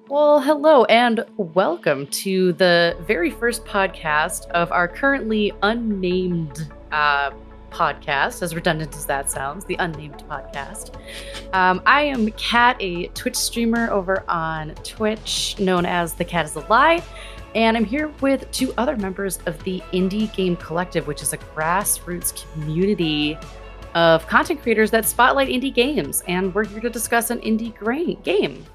Well, hello and welcome to the very first podcast of our currently unnamed podcast, as redundant as that sounds, the unnamed podcast. I am Kat, a Twitch streamer over on Twitch known as The Cat is a Lie, and I'm here with two other members of the Indie Game Collective, which is a grassroots community of content creators that spotlight indie games, and we're here to discuss an indie game.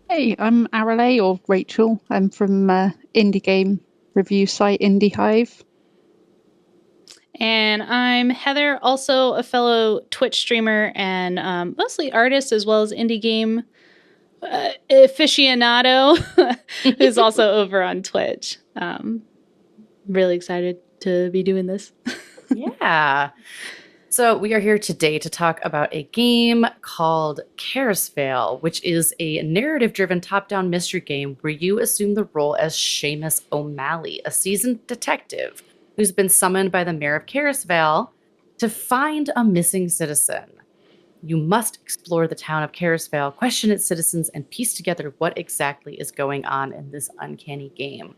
Hey, I'm Arale or Rachel. I'm from indie game review site Indie Hive. And I'm Heather, also a fellow Twitch streamer and mostly artist as well as indie game aficionado who's also over on Twitch. Really excited to be doing this. Yeah. So we are here today to talk about a game called Karisvale, which is a narrative-driven top-down mystery game where you assume the role as Seamus O'Malley, a seasoned detective who's been summoned by the mayor of Karisvale to find a missing citizen. You must explore the town of Karisvale, question its citizens, and piece together what exactly is going on in this uncanny game.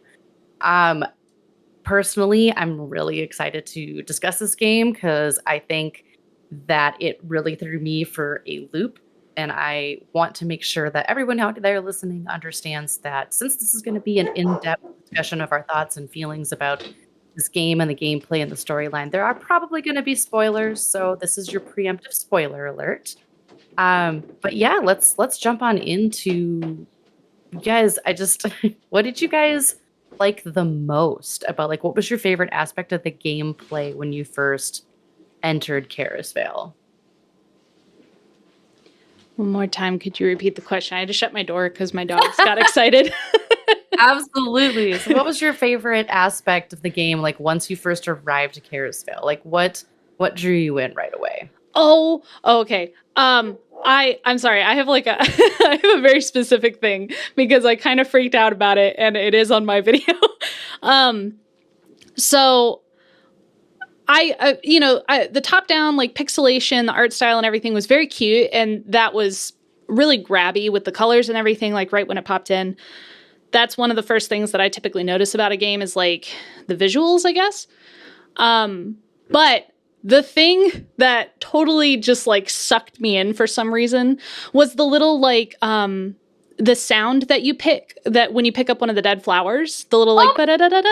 Personally, I'm really excited to discuss this game because I think that it really threw me for a loop. And I want to make sure that everyone out there listening understands that since this is going to be an in-depth discussion of our thoughts and feelings about this game and the gameplay and the storyline, there are probably going to be spoilers. So this is your preemptive spoiler alert. But yeah, let's jump on into you guys. What did you guys like the most about, like, what was your favorite aspect of the gameplay when you first entered Karisvale? One more time, could you repeat the question? I had to shut my door because my dogs got excited. Absolutely. So what was your favorite aspect of the game, like, once you first arrived to Karisvale? Like, what drew you in right away? Okay. I'm sorry. I have like I have a very specific thing because I kind of freaked out about it and it is on my video. So the top down, like, pixelation, the art style and everything was very cute. And that was really grabby with the colors and everything, like right when it popped in. That's one of the first things that I typically notice about a game is like the visuals, I guess. But the thing that totally just like sucked me in for some reason was the little like the sound that you pick, that when you pick up one of the dead flowers, the little like ba-da-da-da-da.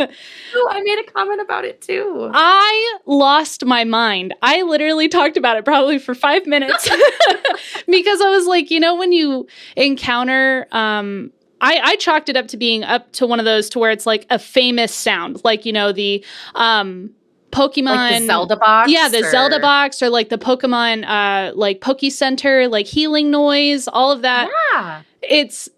Oh, I made a comment about it too. I lost my mind. I literally talked about it probably for 5 minutes because I was like, when you encounter I chalked it up to being up to one of those to where it's like a famous sound, like, the Pokemon, like the Zelda box. Yeah, the Zelda box, or like the Pokemon like Poke Center, like healing noise, all of that. Yeah. It's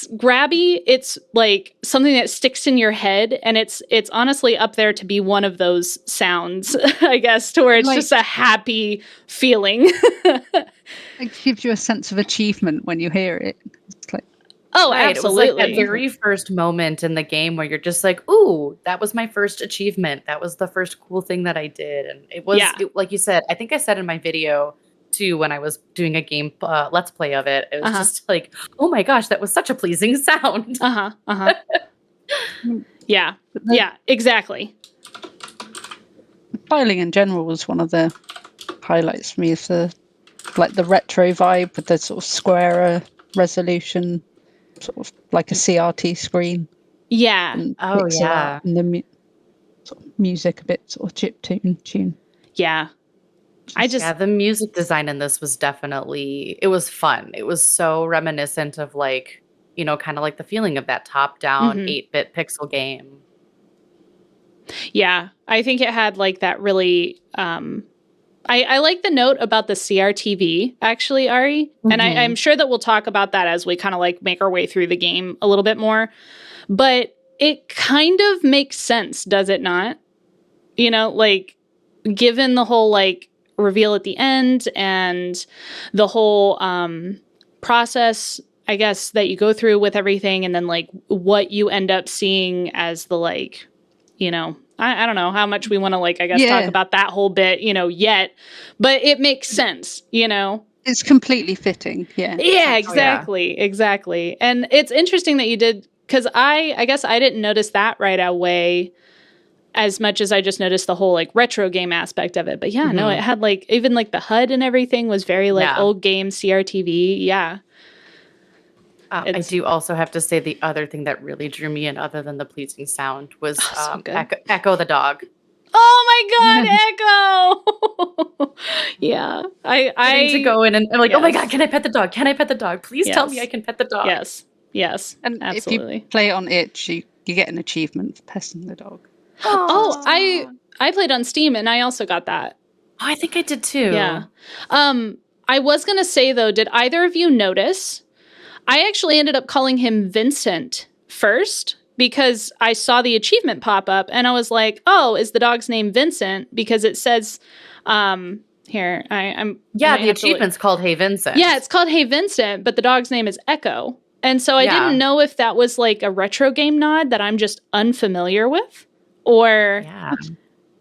grabby. It's like something that sticks in your head, and it's honestly up there to be one of those sounds, I guess, to where it's like, just a happy feeling. It gives you a sense of achievement when you hear it. It's like, oh, right. Absolutely. It was like that very first moment in the game where you're just like, ooh, that was my first achievement. That was the first cool thing that I did. And it was, like you said, I think I said in my video too, when I was doing a game let's play of it, it was just like, oh my gosh, that was such a pleasing sound. Yeah, exactly. Styling in general was one of the highlights for me. Is the retro vibe with the sort of squarer resolution, sort of like a CRT screen. Yeah. And the sort of music a bit sort of chip tune. Yeah. The music design in this was definitely, it was fun. It was so reminiscent of, like, kind of like the feeling of that top-down 8-bit pixel game. Yeah, I think it had like that really. I like the note about the CRTV, actually, Ari. And I'm sure that we'll talk about that as we kind of like make our way through the game a little bit more. But it kind of makes sense, does it not? Like, given the whole like reveal at the end and the whole process, I guess, that you go through with everything, and then like what you end up seeing as the like, I don't know how much we want to like, I guess, talk about that whole bit, yet, but it makes sense, It It's completely fitting. Yeah. Yeah, exactly. And it's interesting that you did, because I guess I didn't notice that right away as much as I just noticed the whole like retro game aspect of it. But yeah, no, it had like even like the HUD and everything was very like old game CRTV. Yeah. I do also have to say the other thing that really drew me in, other than the pleasing sound, was so good. Echo the dog. Oh my God, Echo! Yeah, I need to go in and I'm like, oh my God, can I pet the dog? Can I pet the dog? Please tell me I can pet the dog. Yes, And absolutely. if you play it on itch, you get an achievement for petting the dog. Oh, I played on Steam and I also got that. Oh, I think I did too. Yeah. I was gonna say though, did either of you notice? I actually ended up calling him Vincent first because I saw the achievement pop up and I was like, oh, is the dog's name Vincent? Because it says, here, I'm. Yeah, the achievement's called Hey Vincent. Yeah, it's called Hey Vincent, but the dog's name is Echo. And so I didn't know if that was like a retro game nod that I'm just unfamiliar with, or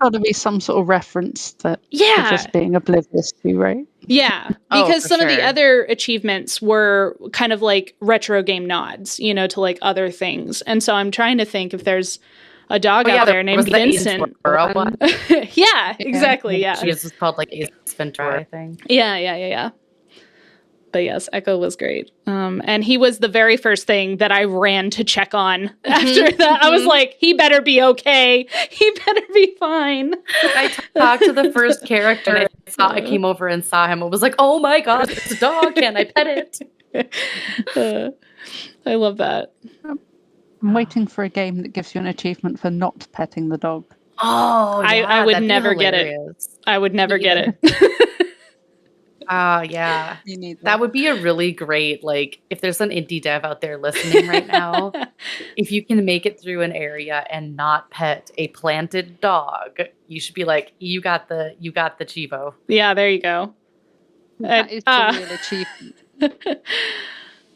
got to be some sort of reference that you're just being oblivious to, right? Yeah, because some of the other achievements were kind of like retro game nods, you know, to like other things. And so I'm trying to think if there's a dog out there named Vincent. Yeah, exactly. Yeah, she was called like Ace Ventura, I think. Yeah. But yes, Echo was great. And he was the very first thing that I ran to check on after that. I was like, he better be okay. He better be fine. I talked to the first character and I came over and saw him and was like, oh my God, it's a dog. Can I pet it? I love that. I'm waiting for a game that gives you an achievement for not petting the dog. Oh, yeah, I would never get it. I would never get it. Oh, yeah. You need that would be a really great, like, if there's an indie dev out there listening right now, if you can make it through an area and not pet a planted dog, you should be like, you got the Chivo. Yeah, there you go. That is a real achievement.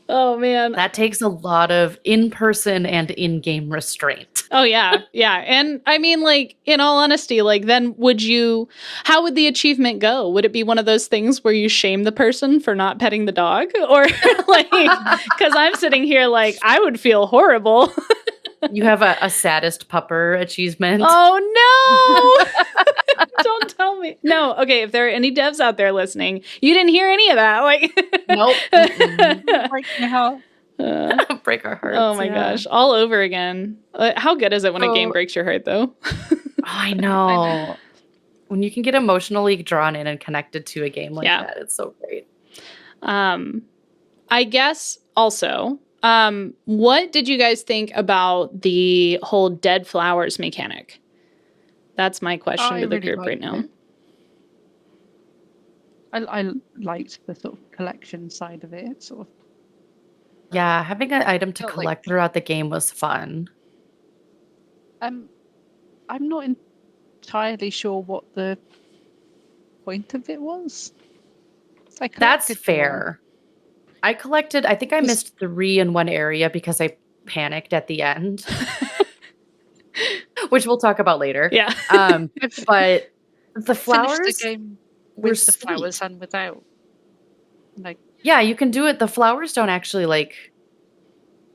Oh, man. That takes a lot of in-person and in-game restraint. Oh, yeah. Yeah. And I mean, like, in all honesty, like, then how would the achievement go? Would it be one of those things where you shame the person for not petting the dog? Or, like, because I'm sitting here like, I would feel horrible. You have a saddest pupper achievement. Oh, no. Don't tell me. No. Okay. If there are any devs out there listening, you didn't hear any of that. Like, nope. Break my heart. Break our hearts. Oh my gosh. All over again. How good is it when a game breaks your heart, though? I know. When you can get emotionally drawn in and connected to a game like that, it's so great. I guess also, what did you guys think about the whole dead flowers mechanic? That's my question to the group right now. I liked the sort of collection side of it. Sort of. Yeah, having an item to collect throughout the game was fun. I'm not entirely sure what the point of it was. That's fair. I think I missed 3 in one area because I panicked at the end. Which we'll talk about later. Yeah. But the flowers the game with the flowers and without. Like, yeah, you can do it. The flowers don't actually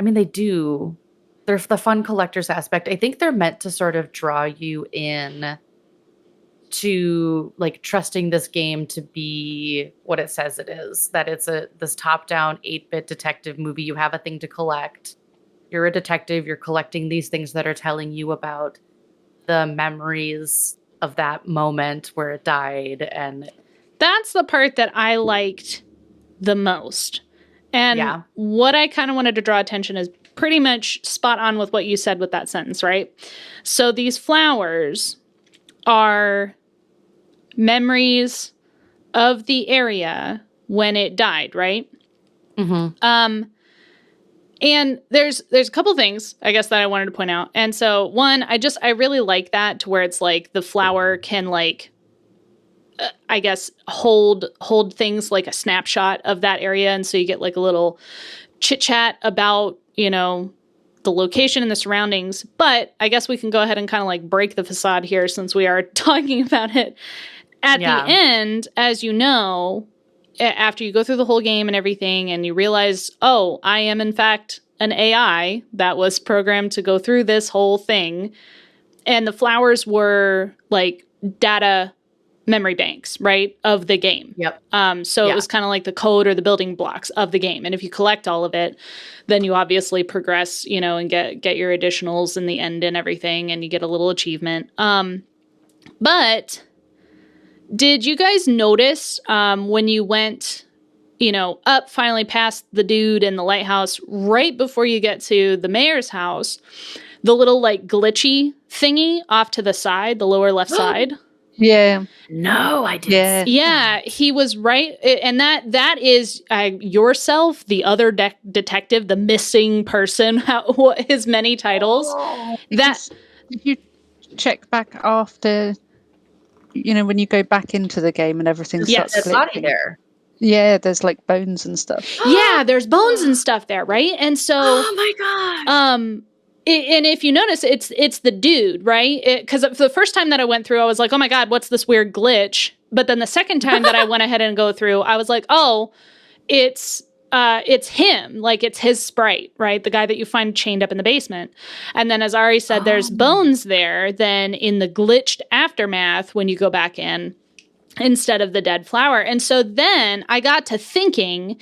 they do. They're the fun collector's aspect. I think they're meant to sort of draw you in to like trusting this game to be what it says it is. That it's this top-down 8-bit detective movie. You have a thing to collect. You're a detective. You're collecting these things that are telling you about the memories of that moment where it died. And that's the part that I liked the most. And what I kind of wanted to draw attention is pretty much spot on with what you said with that sentence, right? So these flowers are memories of the area when it died, right? Mm-hmm. And there's a couple things, I guess, that I wanted to point out. And so one, I really like that to where it's like the flower can like, I guess, hold things like a snapshot of that area. And so you get like a little chit chat about, you know, the location and the surroundings. But I guess we can go ahead and kind of like break the facade here since we are talking about it. At the end, as you know, after you go through the whole game and everything, and you realize, oh, I am in fact an AI that was programmed to go through this whole thing. And the flowers were like data memory banks, right, of the game. Yep. So it was kind of like the code or the building blocks of the game. And if you collect all of it, then you obviously progress, you know, and get your additionals in the end and everything, and you get a little achievement. But did you guys notice when you went, you know, up finally past the dude in the lighthouse, right before you get to the mayor's house, the little like glitchy thingy off to the side, the lower left side? Yeah. No, I didn't. Yeah, he was right. And that is yourself, the other detective, the missing person, his many titles. Did you check back after, you know, when you go back into the game and everything starts there's body glitching? there. Yeah, there's like bones and stuff. Yeah, there's bones and stuff there, right? And so, oh my gosh. And if you notice, it's the dude, right? Because the first time that I went through, I was like, oh my God, what's this weird glitch? But then the second time that I went ahead and go through, I was like, oh, it's him. Like, it's his sprite, right? The guy that you find chained up in the basement. And then as Ari said, there's bones there. Then in the glitched aftermath, when you go back in, instead of the dead flower. And so then I got to thinking,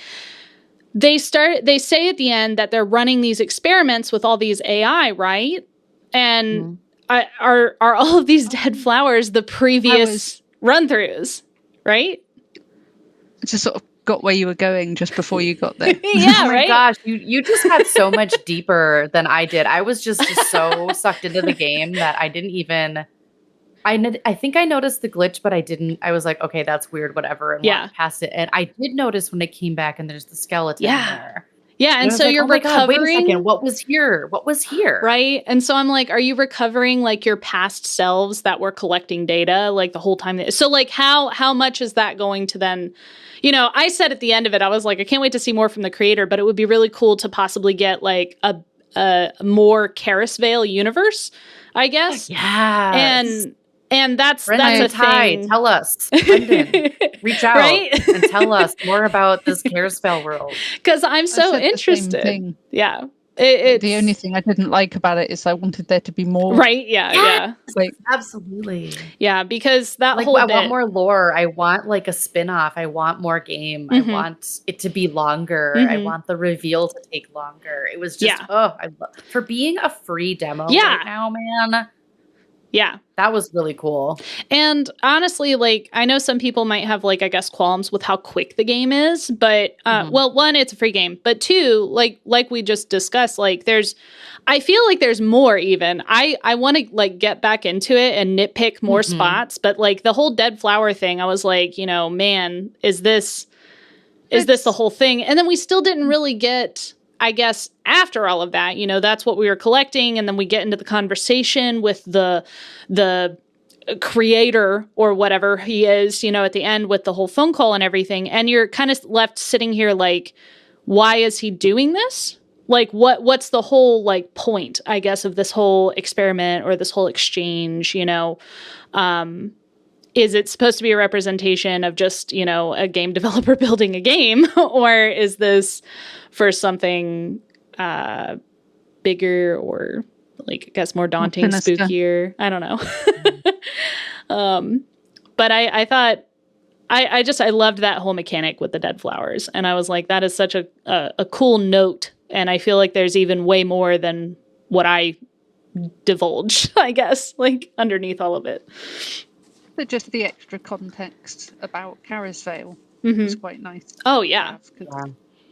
they say at the end that they're running these experiments with all these AI, right? And are all of these dead flowers the previous run-throughs, right? It just sort of got where you were going just before you got there. Yeah, oh my right? gosh, you just got so much deeper than I did. I was just so sucked into the game that I didn't even... I think I noticed the glitch, but I didn't. I was like, okay, that's weird, whatever, and walked past it. And I did notice when it came back and there's the skeleton there. Yeah, and so like, you're oh my God, recovering. wait a second, what was here? What was here? Right? And so I'm like, are you recovering like your past selves that were collecting data like the whole time? So like how much is that going to then, you know, I said at the end of it, I was like, I can't wait to see more from the creator, but it would be really cool to possibly get like a more Karisvale universe, I guess. Yeah. And that's Brendan, a thing. Tell us, Brendan, reach out Right? and tell us more about this Karisvale world. Because I'm so interested. Yeah. The only thing I didn't like about it is I wanted there to be more. Right? Yeah. Like, absolutely. Yeah, because that like, whole I bit, want more lore. I want like a spin-off. I want more game. I want it to be longer. I want the reveal to take longer. It was just for being a free demo right now, man. Yeah. That was really cool. And honestly, like, I know some people might have, like, I guess, qualms with how quick the game is. But, well, one, it's a free game. But two, like we just discussed, like, I feel like there's more even. I want to, like, get back into it and nitpick more spots. But, like, the whole dead flower thing, I was like, you know, man, is this the whole thing? And then we still didn't really get... I guess after all of that, you know, that's what we were collecting. And then we get into the conversation with the creator or whatever he is, you know, at the end with the whole phone call and everything. And you're kind of left sitting here like, why is he doing this? Like, what's the whole, like, point, I guess, of this whole experiment or this whole exchange, you know? Is it supposed to be a representation of just, you know, a game developer building a game? Or is this for something bigger or, like, I guess more daunting, spookier? I don't know. But I thought, I loved that whole mechanic with the dead flowers. And I was like, that is such a cool note. And I feel like there's even way more than what I divulged, I guess, like, underneath all of it. But just the extra context about Karisvale is quite nice. Oh, yeah.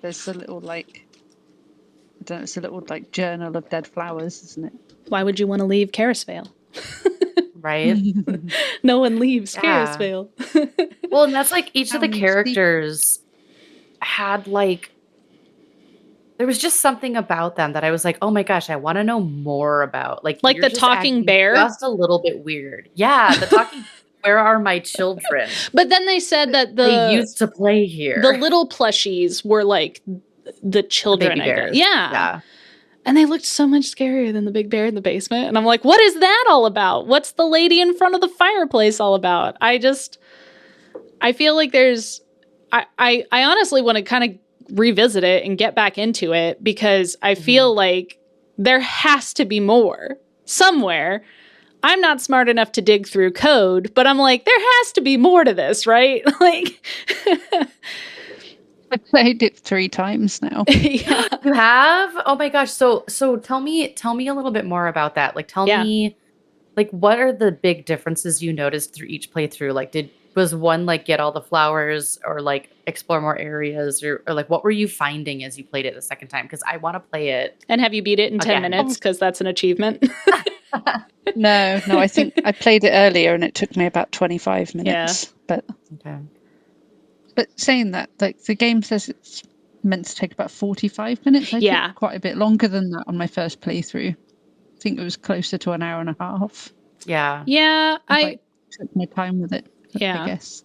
There's a little, like, I don't know, it's a little, like, journal of dead flowers, isn't it? Why would you want to leave Karisvale? Right? No one leaves Karisvale. Well, and that's like each of the characters had, like, there was just something about them that I was like, oh my gosh, I want to know more about. Like the talking bear? Just a little bit weird. Yeah, the talking where are my children? But then they said that they used to play here. The little plushies were like the children, I guess. Yeah. And they looked so much scarier than the big bear in the basement. And I'm like, what is that all about? What's the lady in front of the fireplace all about? I feel like I honestly want to kind of revisit it and get back into it because I feel like there has to be more somewhere. I'm not smart enough to dig through code, but I'm like, there has to be more to this, right? Like, I played it 3 times now. yeah. You have? Oh my gosh. So tell me a little bit more about that. Like tell me like what are the big differences you noticed through each playthrough? Like was one like get all the flowers or like explore more areas or like what were you finding as you played it the second time? Because I want to play it. And have you beat it in 10 Again. minutes? Because that's an achievement. No, I think I played it earlier and it took me about 25 minutes. But Okay. But saying that, like the game says it's meant to take about 45 minutes. I took quite a bit longer than that on my first playthrough. I think it was closer to an hour and a half. Yeah. Yeah, I took my time with it. I guess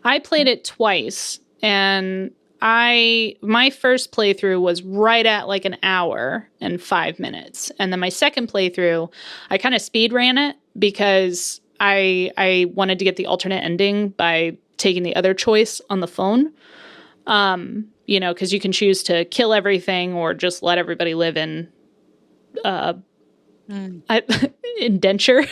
I played it twice, and my first playthrough was right at like an hour and 5 minutes, and then my second playthrough, I kind of speed ran it because I wanted to get the alternate ending by taking the other choice on the phone. You know, because you can choose to kill everything or just let everybody live in indenture.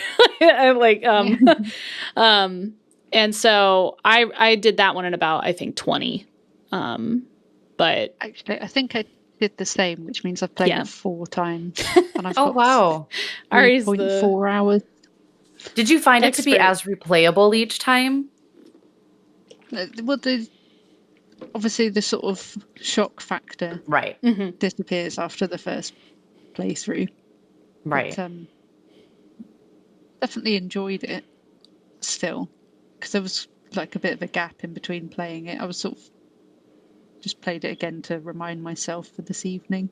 And so I did that one in about, I think, 20. But actually, I think I did the same, which means I've played it 4 times. And I've got wow. 3.4 hours. Did you find it to be as replayable each time? Well, obviously the sort of shock factor disappears after the first playthrough. Right. But, definitely enjoyed it still because there was like a bit of a gap in between playing it. I was sort of just played it again to remind myself for this evening,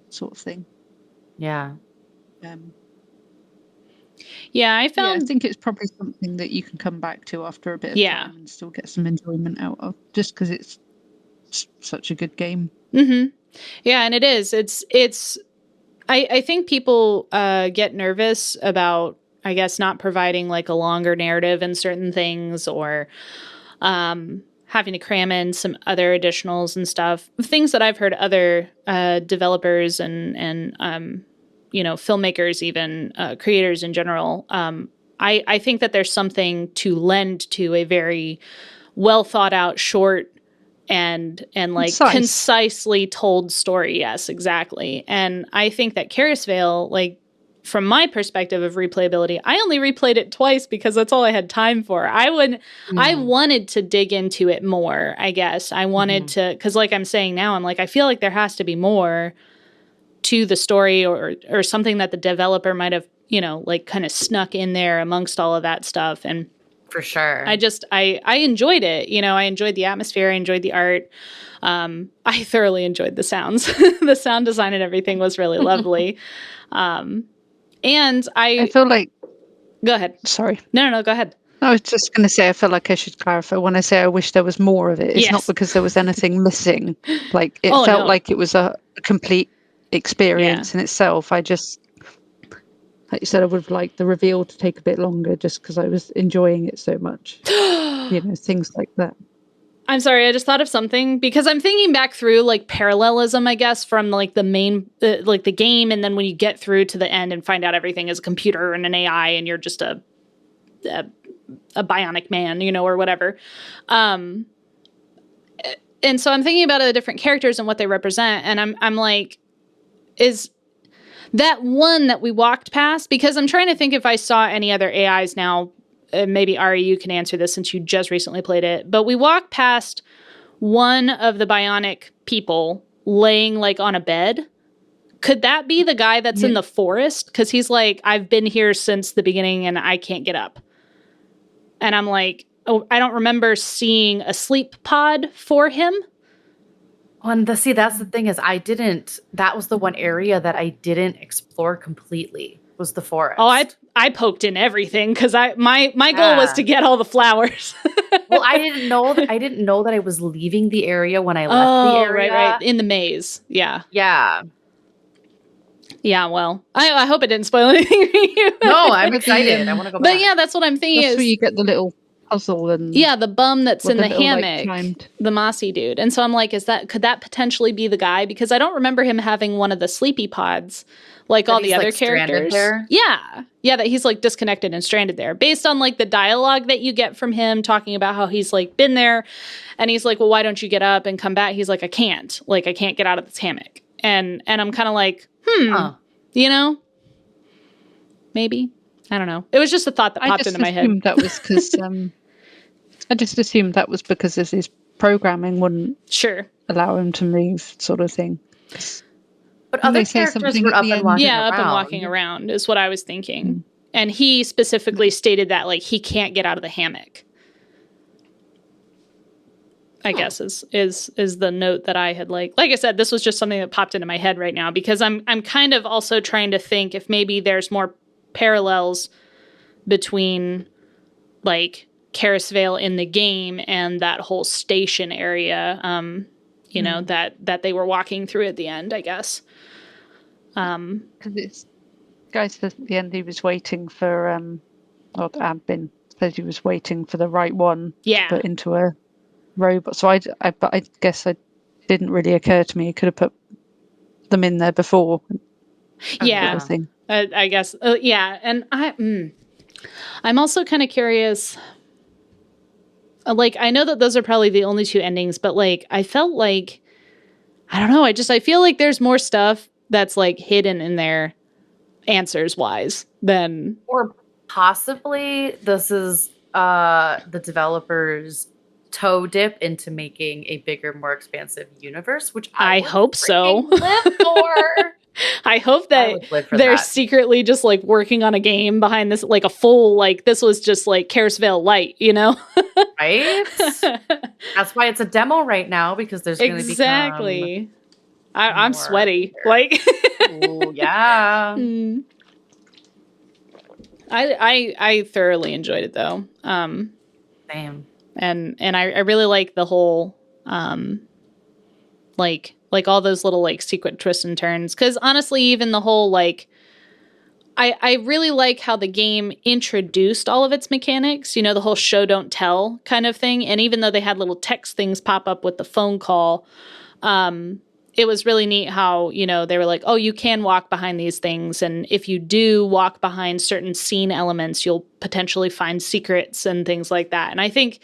sort of thing. Yeah. I found. I think it's probably something that you can come back to after a bit of time and still get some enjoyment out of, just because it's such a good game. Mm-hmm. Yeah, and it is. It's. I think people get nervous about, I guess, not providing like a longer narrative in certain things or having to cram in some other additionals and stuff. Things that I've heard other developers and filmmakers, even creators in general. I think that there's something to lend to a very well thought out, short and like concisely told story. Yes, exactly. And I think that Karisvale, like from my perspective of replayability, I only replayed it twice because that's all I had time for. I wanted to dig into it more, I guess. I wanted to, because like I'm saying now, I'm like, I feel like there has to be more to the story or something that the developer might have, like kind of snuck in there amongst all of that stuff. And for sure, I enjoyed it. I enjoyed the atmosphere. I enjoyed the art. I thoroughly enjoyed the sounds. The sound design and everything was really lovely. And I feel like... Go ahead. Sorry. No, go ahead. I was just going to say, I feel like I should clarify. When I say I wish there was more of it, it's not because there was anything missing. Like, it felt like it was a complete experience in itself. I just, like you said, I would have liked the reveal to take a bit longer just because I was enjoying it so much. Things like that. I'm sorry, I just thought of something because I'm thinking back through like parallelism, I guess, from like the main, like the game. And then when you get through to the end and find out everything is a computer and an AI and you're just a bionic man, or whatever. And so I'm thinking about the different characters and what they represent. And I'm like, is that one that we walked past? Because I'm trying to think if I saw any other AIs now. Maybe Ari, you can answer this since you just recently played it. But we walked past one of the bionic people laying like on a bed. Could that be the guy that's in the forest? Because he's like, I've been here since the beginning and I can't get up. And I'm like, oh, I don't remember seeing a sleep pod for him. And that's the thing is that was the one area that I didn't explore completely was the forest. Oh, I poked in everything because my goal was to get all the flowers. Well, I didn't know that I was leaving the area when I left the area. Right. In the maze. Yeah. Yeah. Yeah, well, I hope it didn't spoil anything for you. No, I'm excited. I want to go back. But yeah, that's what I'm thinking. That's where you get the little puzzle and the bum that's in the hammock, like, the mossy dude. And so I'm like, could that potentially be the guy? Because I don't remember him having one of the sleepy pods like all the other like characters. There? Yeah, that he's like disconnected and stranded there, based on like the dialogue that you get from him talking about how he's like been there, and he's like, well, why don't you get up and come back? He's like, I can't get out of this hammock, and I'm kind of like, you know, maybe. I don't know. It was just a thought that popped into my head. That was because I just assumed that was because of his programming wouldn't allow him to move, sort of thing. But other characters were up and walking around. Up and walking around is what I was thinking. And he specifically stated that like he can't get out of the hammock. I guess is the note that I had like I said, this was just something that popped into my head right now, because I'm kind of also trying to think if maybe there's more parallels between like Karisvale in the game and that whole station area, you know, that they were walking through at the end, I guess. Because it's guy says at the end he was waiting for or admin said he was waiting for the right one to put into a robot. So I guess it didn't really occur to me he could have put them in there before. Yeah, sort of I guess. Yeah, and I'm also kind of curious. Like, I know that those are probably the only two endings, but like I felt like, I don't know. I feel like there's more stuff that's like hidden in there, answers wise, than, or possibly this is the developers' toe dip into making a bigger, more expansive universe, which I hope so. Live for. I hope that they're secretly just like working on a game behind this, like a full, like this was just like Karisvale Light, you know? Right? That's why it's a demo right now, because there's going to be exactly. I'm sweaty. Like, ooh, yeah. I thoroughly enjoyed it though. Same. And I really like the whole like all those little like secret twists and turns, because honestly, even the whole like I really like how the game introduced all of its mechanics, you know, the whole show don't tell kind of thing. And even though they had little text things pop up with the phone call, it was really neat how, you know, they were like, oh, you can walk behind these things, and if you do walk behind certain scene elements, you'll potentially find secrets and things like that. And I think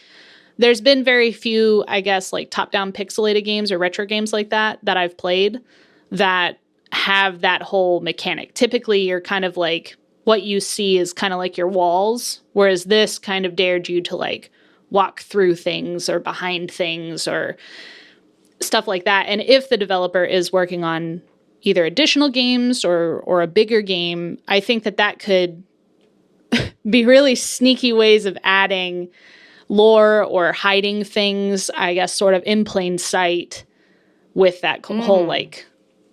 there's been very few, I guess, like top-down pixelated games or retro games like that I've played that have that whole mechanic. Typically, you're kind of like, what you see is kind of like your walls, whereas this kind of dared you to like walk through things or behind things or stuff like that. And if the developer is working on either additional games or a bigger game, I think that could be really sneaky ways of adding lore or hiding things, I guess, sort of in plain sight with that whole like,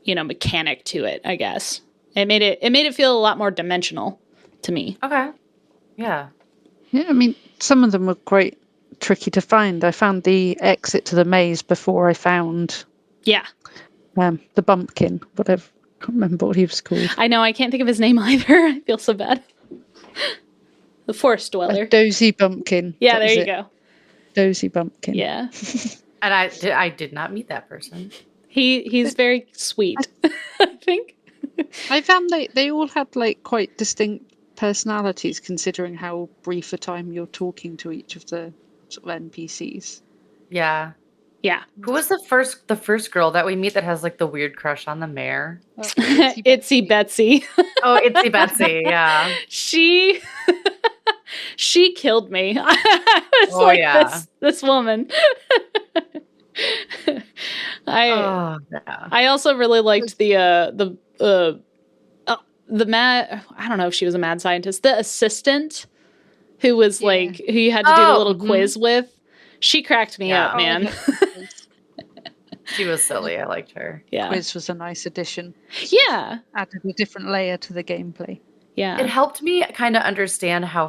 you know, mechanic to it, I guess. It made it feel a lot more dimensional to me. Okay. Yeah. Yeah, I mean, some of them were quite tricky to find. I found the exit to the maze before I found the bumpkin, whatever. I can't remember what he was called. I know, I can't think of his name either. I feel so bad. The forest dweller. A dozy bumpkin. Yeah, there you go. Dozy bumpkin. Yeah. And I did not meet that person. He's very sweet, I think. I found they all had like quite distinct personalities, considering how brief a time you're talking to each of the sort of NPCs. Yeah. Yeah. Who was the first girl that we meet that has like the weird crush on the mayor? Itsy Betsy. Oh, Itsy Betsy, yeah. She killed me. I was this woman. I also really liked the mad, I don't know if she was a mad scientist, the assistant who was like, who you had to do the little quiz with. She cracked me up, man. She was silly. I liked her. Yeah. Quiz was a nice addition. Yeah. Added a different layer to the gameplay. Yeah. It helped me kind of understand how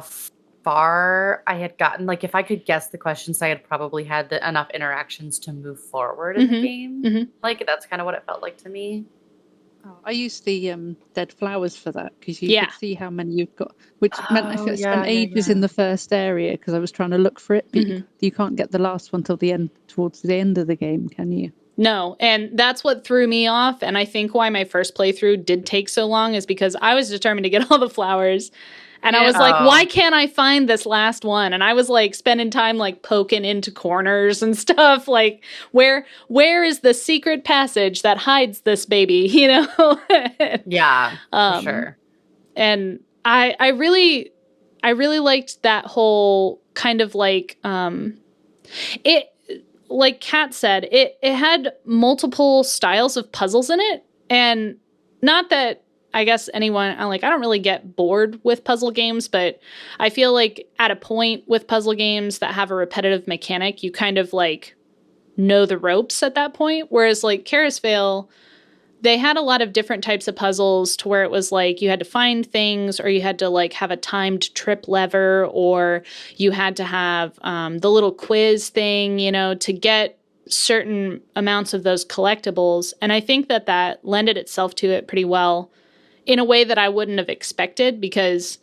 far I had gotten. Like, if I could guess the questions, I had probably had enough interactions to move forward in the game. Like, that's kind of what it felt like to me. I used the dead flowers for that because you could see how many you'd got, which meant I spent ages in the first area because I was trying to look for it. But you can't get the last one till the end, towards the end of the game, can you? No, and that's what threw me off. And I think why my first playthrough did take so long is because I was determined to get all the flowers. And I was like, why can't I find this last one? And I was like spending time like poking into corners and stuff. Like, where is the secret passage that hides this baby? You know? Yeah, for sure. And I really liked that whole kind of like it. Like Kat said, it had multiple styles of puzzles in it, and not that. I guess I don't really get bored with puzzle games, but I feel like at a point with puzzle games that have a repetitive mechanic, you kind of like know the ropes at that point. Whereas like Karisvale, they had a lot of different types of puzzles to where it was like you had to find things, or you had to like have a timed trip lever, or you had to have the little quiz thing, you know, to get certain amounts of those collectibles. And I think that lended itself to it pretty well, in a way that I wouldn't have expected, because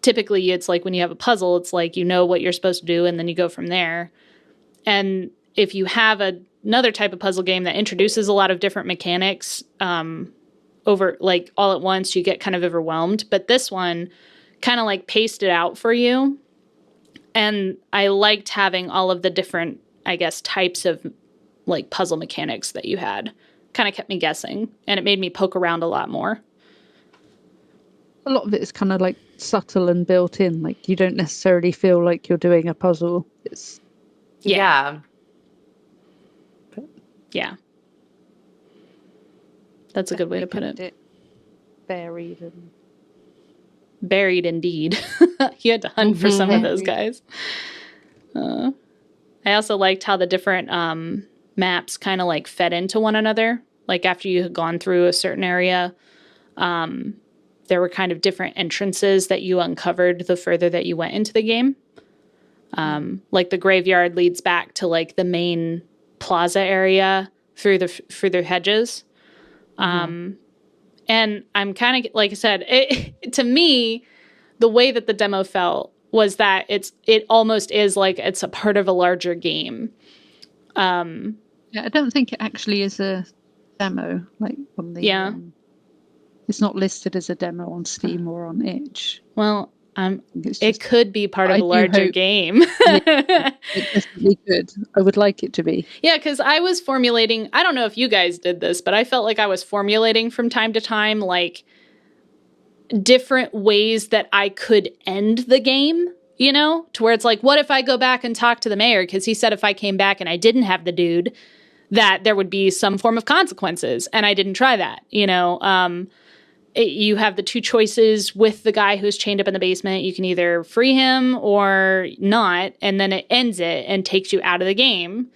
typically it's like when you have a puzzle, it's like you know what you're supposed to do and then you go from there. And if you have another type of puzzle game that introduces a lot of different mechanics over like all at once, you get kind of overwhelmed. But this one kind of like paced it out for you. And I liked having all of the different, I guess, types of like puzzle mechanics that you had. Kind of kept me guessing, and it made me poke around a lot more. A lot of it is kind of like subtle and built in. Like you don't necessarily feel like you're doing a puzzle. It's yeah. That's a good way to put it. Buried indeed. You had to hunt for some of those guys. I also liked how the different maps kind of like fed into one another. Like after you had gone through a certain area, there were kind of different entrances that you uncovered the further that you went into the game. Like the graveyard leads back to like the main plaza area through the hedges. And I'm kind of, like I said, to me, the way that the demo felt was that it almost is like it's a part of a larger game. Yeah, I don't think it actually is a demo. Like on the it's not listed as a demo on Steam or on itch. Well, it could be part of a larger game. It definitely could. I would like it to be. Yeah, because I was formulating, I don't know if you guys did this, but I felt like I was formulating from time to time, like, different ways that I could end the game, you know? To where it's like, what if I go back and talk to the mayor? Because he said if I came back and I didn't have the dude, that there would be some form of consequences. And I didn't try that, you know? You have the two choices with the guy who's chained up in the basement. You can either free him or not, and then it ends it and takes you out of the game,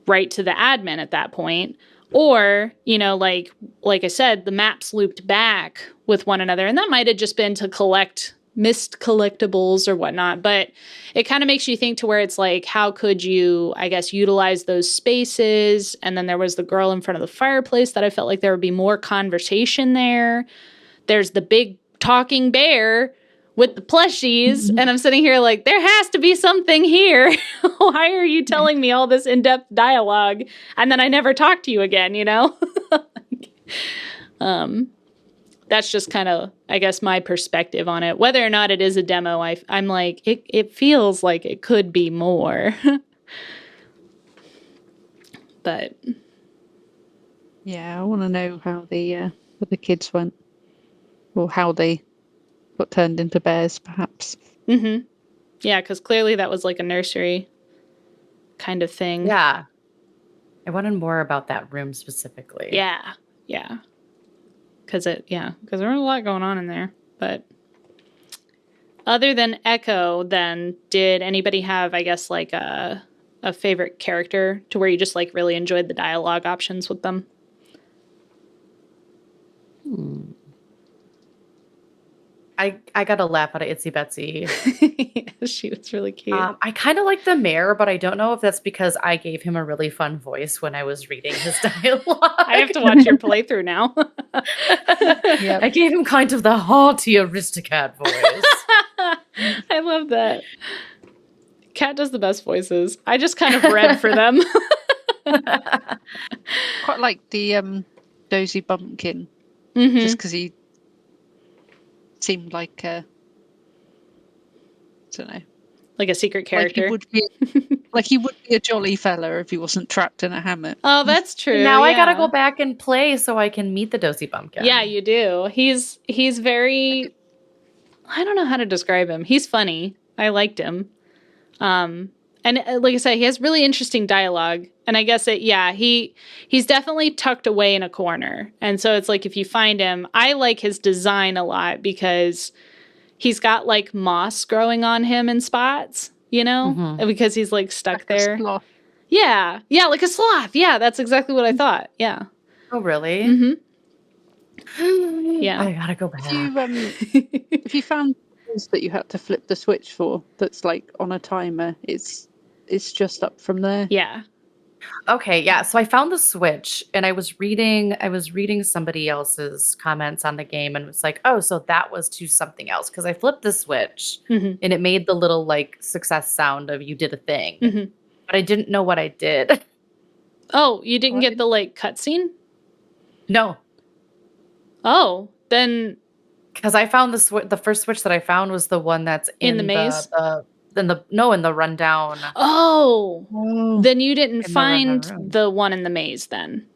right to the admin at that point. Or, you know, like I said, the maps looped back with one another, and that might have just been to collect missed collectibles or whatnot. But it kind of makes you think to where it's like, how could you, I guess, utilize those spaces? And then there was the girl in front of the fireplace that I felt like there would be more conversation there. There's the big talking bear with the plushies. And I'm sitting here like, there has to be something here. Why are you telling me all this in-depth dialogue? And then I never talk to you again, you know? That's just kind of, I guess, my perspective on it. Whether or not it is a demo, I'm like, it feels like it could be more. But yeah, I want to know how the kids went, or how they got turned into bears, perhaps. Mm-hmm. Yeah, because clearly that was like a nursery kind of thing. Yeah, I wanted more about that room specifically. Yeah. Because there was a lot going on in there. But other than Echo, then, did anybody have, I guess, like a favorite character to where you just like really enjoyed the dialogue options with them? I got a laugh out of Itsy Betsy. Yeah, she was really cute. I kind of like the mayor, but I don't know if that's because I gave him a really fun voice when I was reading his dialogue. I have to watch your playthrough now. Yep. I gave him kind of the haughty aristocrat voice. I love that. Kat does the best voices. I just kind of read for them. Quite like the Dozy Bumpkin, just because he seemed like I don't know, like a secret character. Like he would be a jolly fella if he wasn't trapped in a hammock. Oh, that's true. Now I gotta go back and play so I can meet the Dozy Bumpkin. Yeah, you do. He's very. I don't know how to describe him. He's funny. I liked him. And like I said, he has really interesting dialogue. And I guess he's definitely tucked away in a corner. And so it's like if you find him, I like his design a lot because he's got like moss growing on him in spots, you know, because he's like stuck there. A sloth. Yeah, like a sloth. Yeah, that's exactly what I thought. Yeah. Oh, really? Yeah. I gotta go back. If you found that you had to flip the switch for, that's like on a timer, it's just up from there. Yeah. Okay, yeah. So I found the switch and I was reading somebody else's comments on the game and was like, oh, so that was to something else. Because I flipped the switch and it made the little like success sound of you did a thing. But I didn't know what I did. Oh, you didn't get the like cutscene? No. Oh, then because I found the first switch that I found was the one that's in the maze. In the rundown. Oh, then you didn't find the one in the maze then.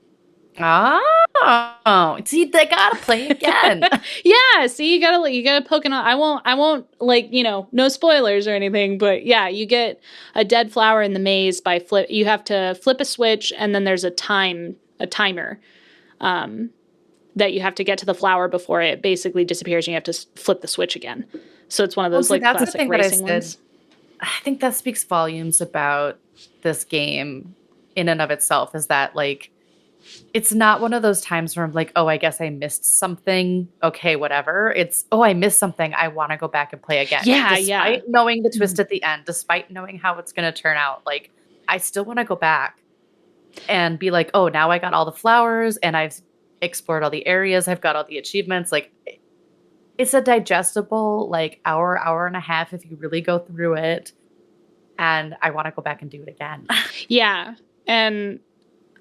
Oh, see, they gotta play again. Yeah, see, you gotta poke it on. I won't like, no spoilers or anything, but yeah, you get a dead flower in the maze by flip. You have to flip a switch, and then there's a timer, that you have to get to the flower before it basically disappears, and you have to flip the switch again. So it's one of those classic racing ones. I think that speaks volumes about this game in and of itself, is that like it's not one of those times where I'm like, oh, I guess I missed something. Okay, whatever. It's, oh, I missed something. I want to go back and play again. Yeah, despite knowing the twist at the end, despite knowing how it's going to turn out, like I still want to go back and be like, oh, now I got all the flowers and I've explored all the areas. I've got all the achievements. Like it's a digestible like hour and a half if you really go through it. And I want to go back and do it again. Yeah. And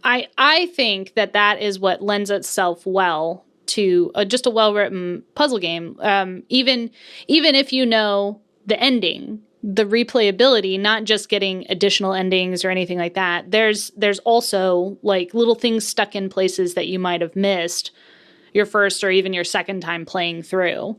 I think that is what lends itself well to just a well-written puzzle game. Even if you know the ending, the replayability, not just getting additional endings or anything like that. There's also like little things stuck in places that you might have missed your first or even your second time playing through.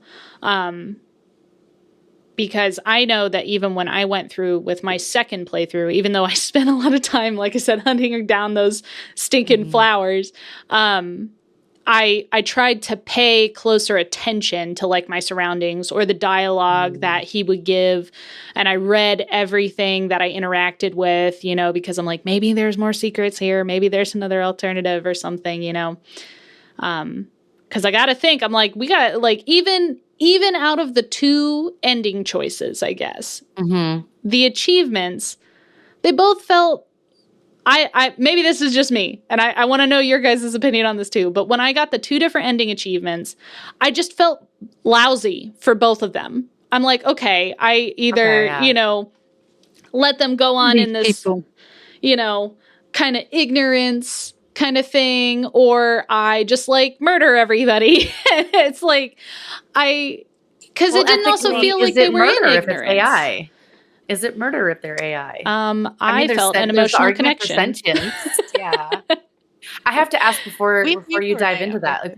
Because I know that even when I went through with my second playthrough, even though I spent a lot of time, like I said, hunting down those stinking flowers, I tried to pay closer attention to like my surroundings or the dialogue that he would give. And I read everything that I interacted with, because I'm like, maybe there's more secrets here. Maybe there's another alternative or something, because I got to think, I'm like, we got like, even out of the two ending choices, I guess, the achievements, they both felt, I maybe this is just me, and I want to know your guys' opinion on this too, but when I got the two different ending achievements, I just felt lousy for both of them. I'm like, okay, I either, let them go on in this, kind of ignorance kind of thing, or I just like murder everybody. It's like, because it didn't also feel like they were in ignorance. If it's AI? Is it murder if they're AI? I felt an emotional connection. Yeah. I have to ask before you dive into that. Like,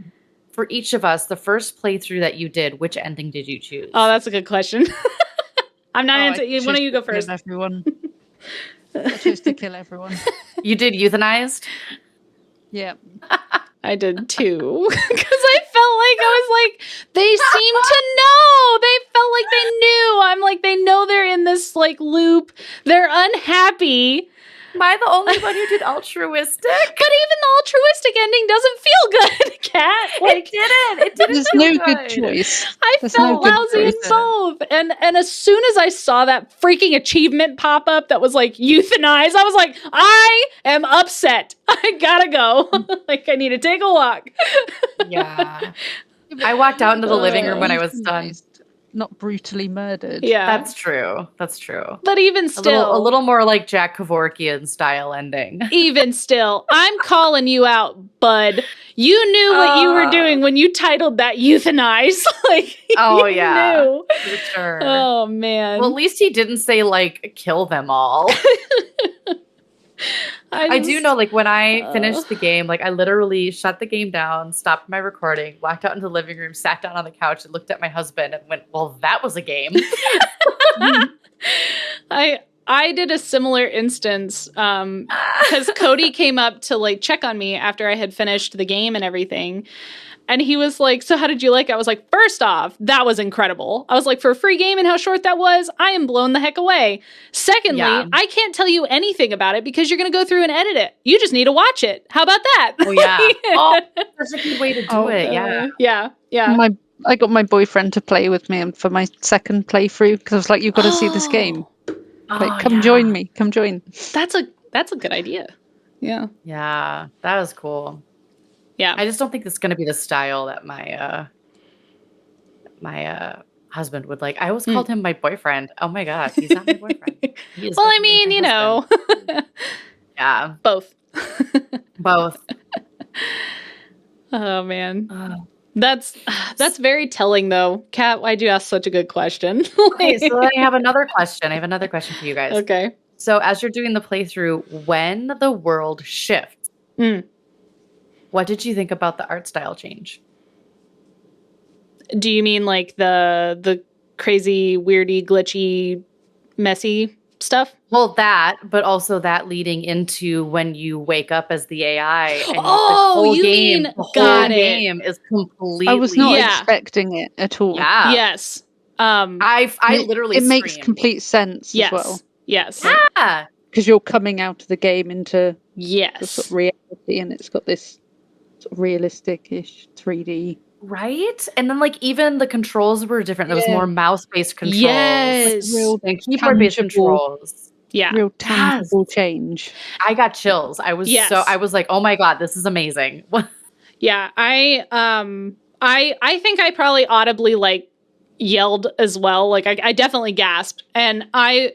for each of us, the first playthrough that you did, which ending did you choose? Oh, that's a good question. I'm not answering. One of you go first. Everyone. I chose to kill everyone. You did euthanized? Yeah. I did too. Because I felt like I was like, they seem to know. They felt like they knew. I'm like, they know they're in this like loop. They're unhappy. Am I the only one who did altruistic? But even the altruistic ending doesn't feel good, Kat. Like, it didn't There's feel no good. good choice. I There's felt no good lousy in choice. both. And as soon as I saw that freaking achievement pop up that was like euthanize, I was like, I am upset. I gotta go. Like, I need to take a walk. Yeah. I walked out into the living room when I was done. Not brutally murdered. Yeah. That's true. That's true. But even still. A little more like Jack Kevorkian style ending. Even still, I'm calling you out, bud. You knew what you were doing when you titled that euthanize. Like, oh, you yeah. knew. For sure. Oh, man. Well, at least he didn't say, like, kill them all. I do know, like, when I finished the game, like, I literally shut the game down, stopped my recording, walked out into the living room, sat down on the couch, and looked at my husband and went, well, that was a game. I did a similar instance because Cody came up to, like, check on me after I had finished the game and everything. And he was like, so how did you like it? I was like, first off, that was incredible. I was like, for a free game and how short that was, I am blown the heck away. Secondly, I can't tell you anything about it because you're going to go through and edit it. You just need to watch it. How about that? Oh, yeah. Oh, that's a good way to do it. Yeah. Yeah. I got my boyfriend to play with me for my second playthrough because I was like, you've got to see this game. Like, come join me. Come join. That's a good idea. Yeah. Yeah. That was cool. Yeah. I just don't think it's going to be the style that my husband would like. I always called him my boyfriend. Oh my God. He's not my boyfriend. Well, I mean, you know. Yeah. Both. Both. Oh, man. That's very telling, though. Kat, why'd you ask such a good question? Okay, so I have another question. I have another question for you guys. Okay. So as you're doing the playthrough, when the world shifts, what did you think about the art style change? Do you mean like the crazy, weirdy, glitchy, messy stuff? Well, that, but also that leading into when you wake up as the AI. And the whole game is completely. I was not expecting it at all. Yeah. Yes. I literally. It makes complete sense as well. Yes. Yeah. Because you're coming out of the game into the sort of reality, and it's got this sort of realistic-ish 3D. Right? And then, like, even the controls were different. There was more mouse-based controls. Yes. Like, real keyboard-based controls. Yeah. Real tangible change. I got chills. I was like, oh my God, this is amazing. Yeah. I think I probably audibly, like, yelled as well. Like, I definitely gasped. And I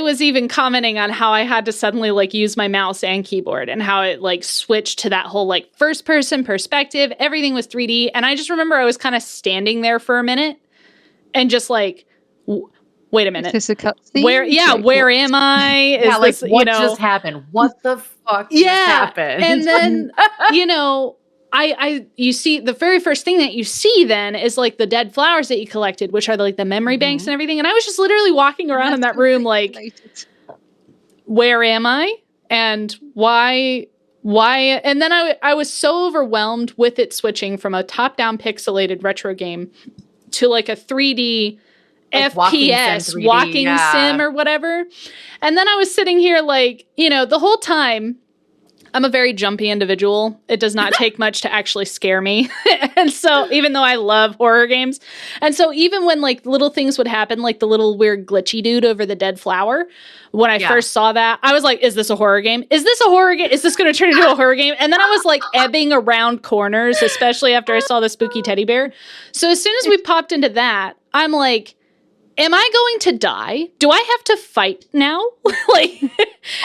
was even commenting on how I had to suddenly, like, use my mouse and keyboard and how it, like, switched to that whole, like, first person perspective. Everything was 3D. And I just remember I was kind of standing there for a minute and just like, wait a minute. Is this a cutscene? Where am I? Yeah, like, what just happened? What the fuck just happened? And then, you see the very first thing that you see then is like the dead flowers that you collected, which are like the memory banks and everything. And I was just literally walking around in that room like, where am I? And why? And then I was so overwhelmed with it switching from a top-down pixelated retro game to like a 3D like FPS, walking sim or whatever. And then I was sitting here like, the whole time, I'm a very jumpy individual. It does not take much to actually scare me. And so even though I love horror games, and so even when like little things would happen, like the little weird glitchy dude over the dead flower, when I first saw that, I was like, is this a horror game? Is this a horror game? Is this going to turn into a horror game? And then I was like ebbing around corners, especially after I saw the spooky teddy bear. So as soon as we popped into that, I'm like, am I going to die? Do I have to fight now? Like,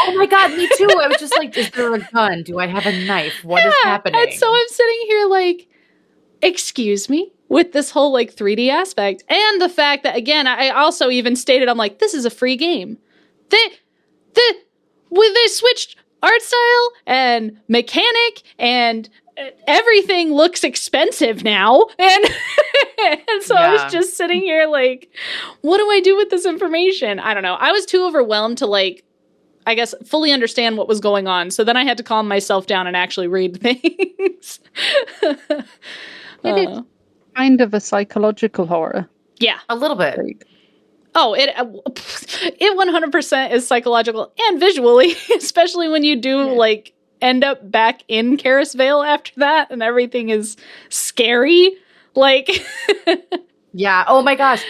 oh my God, me too. I was just like, is there a gun? Do I have a knife? What is happening? And so I'm sitting here like, excuse me, with this whole like 3D aspect. And the fact that, again, I also even stated, I'm like, this is a free game. They switched art style and mechanic and everything looks expensive now. And so I was just sitting here like, what do I do with this information? I don't know. I was too overwhelmed to like, I guess, fully understand what was going on. So then I had to calm myself down and actually read things. It is kind of a psychological horror. Yeah, a little bit. Oh, it 100% is psychological and visually, especially when you do like end up back in Karisvale after that and everything is scary. Like yeah. Oh my gosh.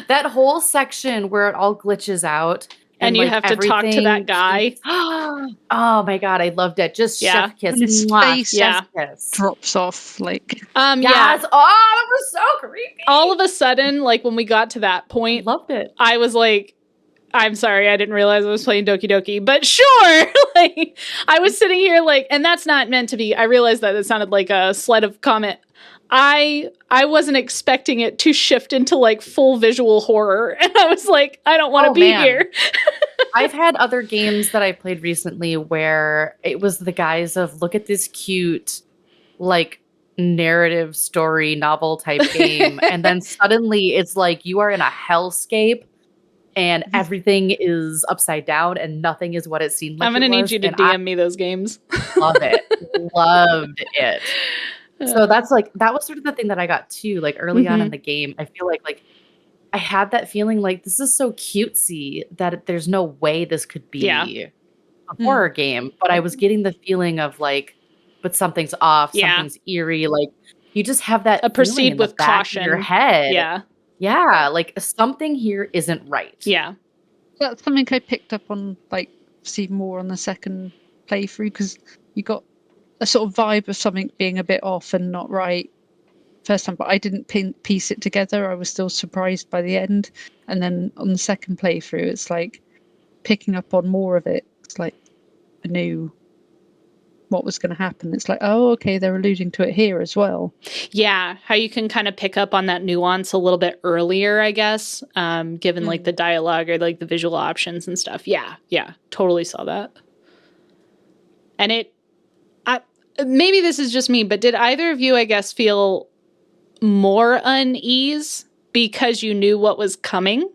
That whole section where it all glitches out. And you have to talk to that guy. Oh my God, I loved it. Just chef kiss. And his face kiss. drops off like. Yes. Oh, it was so creepy. All of a sudden, like when we got to that point, I loved it. I was like, I'm sorry, I didn't realize I was playing Doki Doki, but sure. Like I was sitting here like, and that's not meant to be. I realized that it sounded like a sleight of comment. I wasn't expecting it to shift into like full visual horror. And I was like, I don't want to be here. I've had other games that I played recently where it was the guise of look at this cute, like narrative story novel type game. And then suddenly it's like you are in a hellscape and everything is upside down and nothing is what it seemed like. I'm going to need you to DM me those games. Love it. Loved it. So that was sort of the thing that I got too, like early on in the game. I feel like I had that feeling like this is so cutesy that there's no way this could be a horror game. But I was getting the feeling of like, but something's off, something's eerie. Like you just have that proceed with caution in your head. Yeah. Yeah. Like something here isn't right. Yeah. That's something I picked up on, like, see more on the second playthrough because you got a sort of vibe of something being a bit off and not right first time, but I didn't piece it together. I was still surprised by the end, and then on the second playthrough it's like picking up on more of it. It's like I knew what was going to happen. It's like, oh, okay, they're alluding to it here as well. Yeah, how you can kind of pick up on that nuance a little bit earlier, I guess, given like the dialogue or like the visual options and stuff. Yeah, totally saw that. And maybe this is just me, but did either of you, I guess, feel more unease because you knew what was coming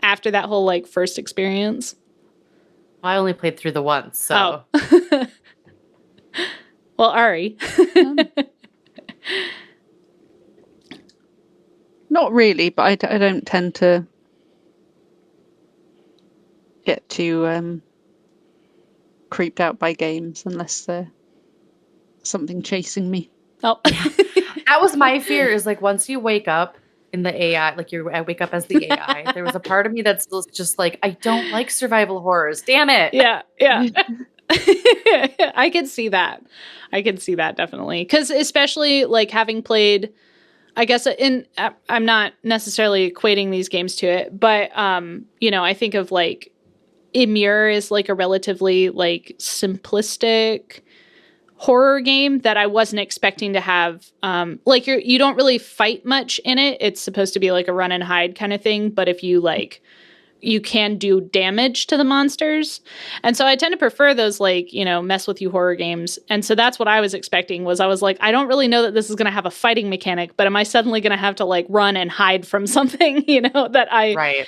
after that whole like first experience? I only played through the once, so. Oh. Well, Ari. Not really, but I don't tend to get too creeped out by games unless they're something chasing me. Oh. That was my fear, is like once you wake up in the AI, like I wake up as the AI, there was a part of me that's just like, I don't like survival horrors. Damn it. Yeah. I could see that. Definitely. Because especially like having played, I guess I'm not necessarily equating these games to it, but I think of like Immure is like a relatively like simplistic horror game that I wasn't expecting to have. Like you don't really fight much in it. It's supposed to be like a run and hide kind of thing, but if you like, you can do damage to the monsters. And so I tend to prefer those like, mess with you horror games. And so that's what I was expecting. I was like, I don't really know that this is going to have a fighting mechanic, but am I suddenly going to have to like run and hide from something, that right.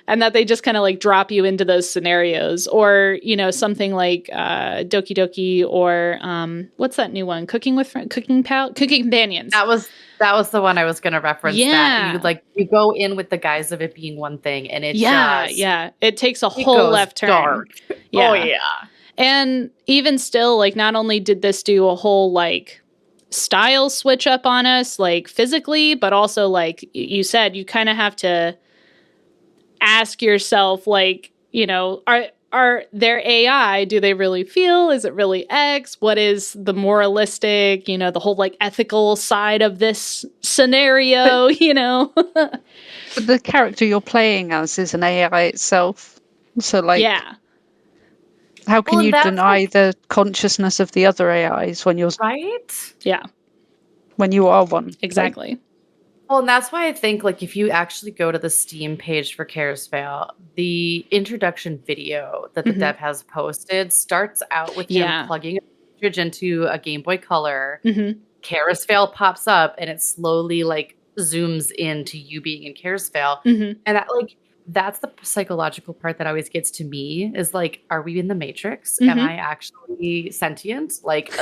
And that they just kind of like drop you into those scenarios, or, something like Doki Doki, or what's that new one? Cooking Companions. That was the one I was going to reference. Yeah. That you go in with the guise of it being one thing, and it it takes a whole left turn. Dark. Yeah. Oh yeah. And even still, like, not only did this do a whole like style switch up on us, like physically, but also like you said, you kind of have to ask yourself, like, are their AI, do they really feel? Is it really X? What is the moralistic, the whole like ethical side of this scenario, But the character you're playing as is an AI itself. So like, how can you deny the consciousness of the other AIs when you're right? Yeah. When you are one. Exactly. Well, and that's why I think, like, if you actually go to the Steam page for Karisvale, the introduction video that the dev has posted starts out with him plugging a cartridge into a Game Boy Color. Karisvale pops up, and it slowly, like, zooms into you being in Karisvale. And that's the psychological part that always gets to me, is like, are we in the Matrix? Am I actually sentient? Like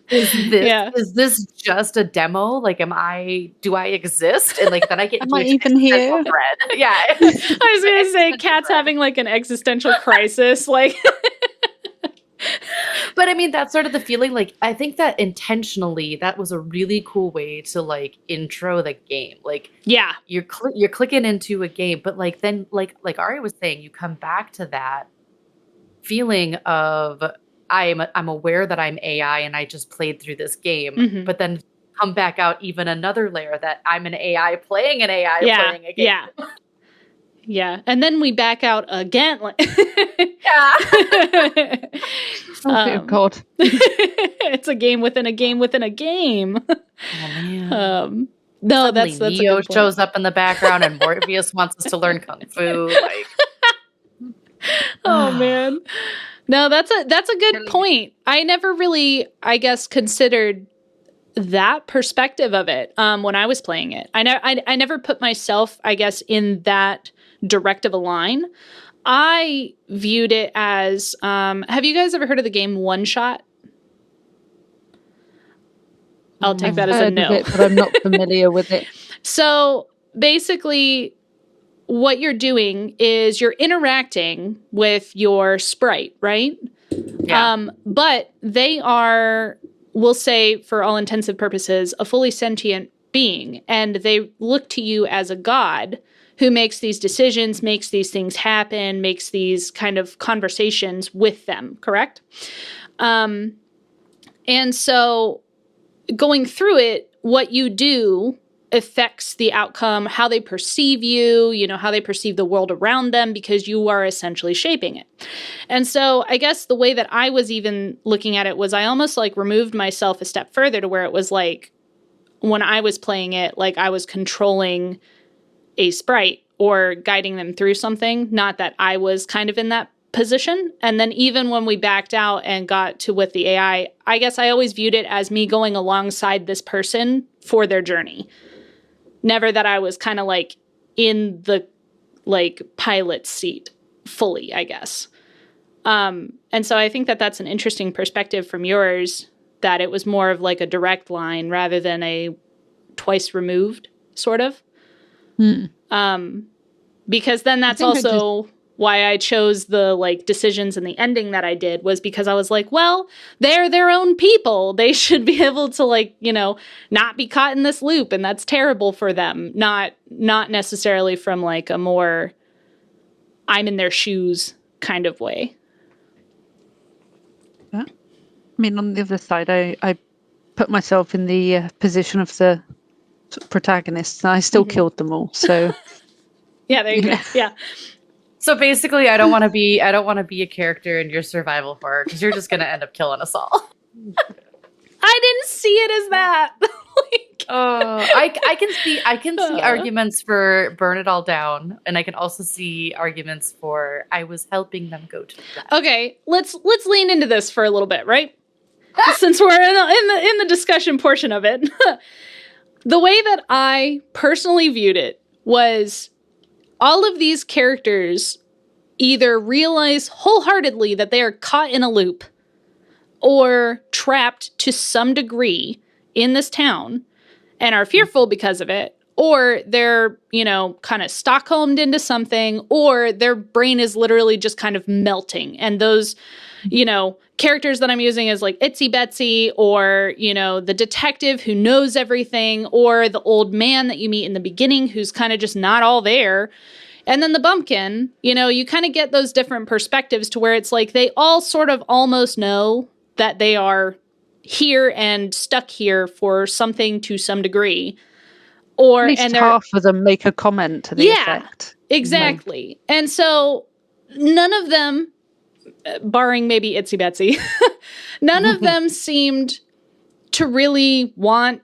is this just a demo? Like, do I exist? And like, then I get Am into I even here? dread. Yeah. I was going to say, Kat's having like an existential crisis. Like, but I mean, that's sort of the feeling. Like, I think that intentionally, that was a really cool way to like intro the game. Like, yeah, you're clicking into a game, but like then like Ari was saying, you come back to that feeling of I'm aware that I'm AI and I just played through this game, but then come back out even another layer that I'm an AI playing an AI playing a game. Yeah. Yeah. And then we back out again. Yeah. Oh, God. It's a game within a game within a game. Oh, man. No, Suddenly that's Neo shows up in the background and Morpheus wants us to learn Kung Fu. Like, oh, man. No, that's a good point. I never really, I guess, considered that perspective of it when I was playing it. I never put myself, I guess, in that direct of a line. I viewed it as, have you guys ever heard of the game One Shot? I'll take that as a no. But I'm not familiar with it. So basically, what you're doing is you're interacting with your sprite, right? Yeah. But they are, we'll say, for all intensive purposes, a fully sentient being, and they look to you as a god who makes these decisions, makes these things happen, makes these kind of conversations with them, correct? And so going through it, what you do affects the outcome, how they perceive you, how they perceive the world around them, because you are essentially shaping it. And so I guess the way that I was even looking at it was I almost like removed myself a step further to where it was like when I was playing it, like I was controlling a sprite or guiding them through something, not that I was kind of in that position. And then even when we backed out and got to with the AI, I guess I always viewed it as me going alongside this person for their journey. Never that I was kind of like in the like pilot seat fully, I guess. And so I think that that's an interesting perspective from yours, that it was more of like a direct line rather than a twice removed sort of. Because then that's also why I chose the like decisions and the ending that I did, was because I was like, well, they're their own people. They should be able to like, not be caught in this loop, and that's terrible for them. Not necessarily from like a more I'm in their shoes kind of way. Yeah. I mean, on the other side, I put myself in the position of the protagonists, and I still killed them all. So yeah, there you go. Yeah. So basically, I don't want to be a character in your survival horror, because you're just going to end up killing us all. I didn't see it as that. I can see arguments for burn it all down, and I can also see arguments for I was helping them go to death. Okay, let's lean into this for a little bit, right? Since we're in the discussion portion of it. The way that I personally viewed it was all of these characters either realize wholeheartedly that they are caught in a loop or trapped to some degree in this town and are fearful because of it, or they're, kind of Stockholmed into something, or their brain is literally just kind of melting. And those, characters that I'm using is like Itsy Betsy, or, the detective who knows everything, or the old man that you meet in the beginning who's kind of just not all there. And then the bumpkin, you kind of get those different perspectives to where it's like they all sort of almost know that they are here and stuck here for something to some degree. Or at least half of them make a comment to the effect. Exactly. And so none of them, barring maybe Itsy Betsy, none of them seemed to really want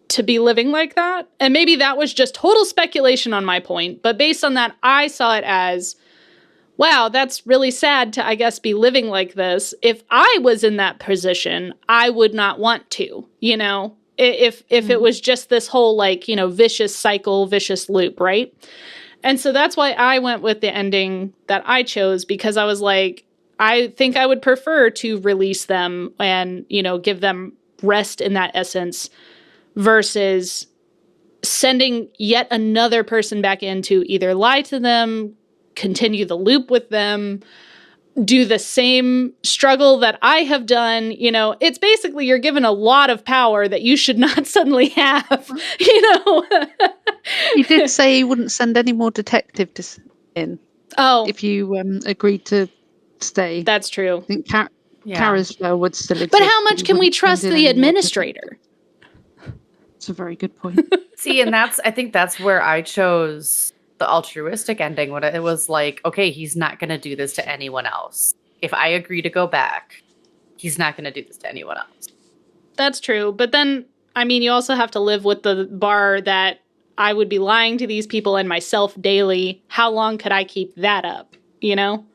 to be living like that. And maybe that was just total speculation on my point. But based on that, I saw it as, wow, that's really sad to, I guess, be living like this. If I was in that position, I would not want to, if it was just this whole like, vicious cycle, vicious loop, right? And so that's why I went with the ending that I chose, because I was like, I think I would prefer to release them and, give them rest in that essence versus sending yet another person back in to either lie to them, continue the loop with them, do the same struggle that I have done. You know, it's basically you're given a lot of power that you should not suddenly have, you know. He did say he wouldn't send any more detectives in. Oh. If you agreed to stay. That's true. I think Karisvale would still exist. But how much can we trust the administrator? It's a very good point. See, and I think that's where I chose the altruistic ending, when it was like, okay, he's not going to do this to anyone else. If I agree to go back, he's not going to do this to anyone else. That's true. But then, I mean, you also have to live with the bar that I would be lying to these people and myself daily. How long could I keep that up? You know?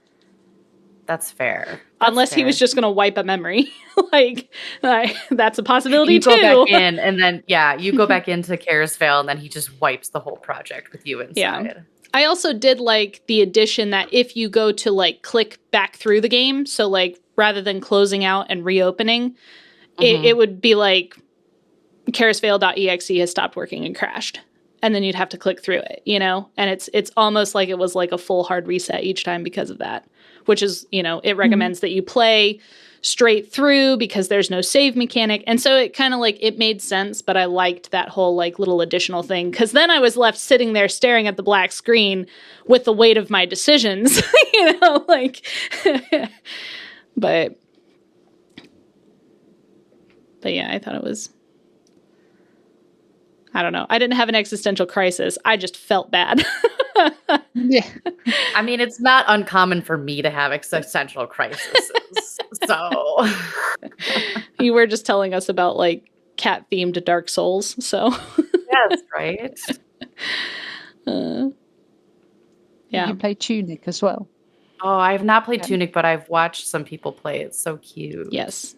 That's fair. Unless he was just going to wipe a memory. That's a possibility you too. Go back in, and then, you go back into Karisvale, and then he just wipes the whole project with you inside. Yeah. I also did like the addition that if you go to like click back through the game, so like rather than closing out and reopening, it would be like Karisvale.exe has stopped working and crashed. And then you'd have to click through it, you know? And it's almost like it was like a full hard reset each time because of that. Which is, you know, it recommends that you play straight through because there's no save mechanic. And so it kind of like, it made sense, but I liked that whole like little additional thing. Because then I was left sitting there staring at the black screen with the weight of my decisions, you know, like, but yeah, I thought it was, I don't know. I didn't have an existential crisis. I just felt bad. Yeah. I mean, it's not uncommon for me to have existential crises. So you were just telling us about like cat themed Dark Souls. So yes, right. Yeah. You play Tunic as well. Oh, I have not played Tunic, but I've watched some people play. It's so cute. Yes.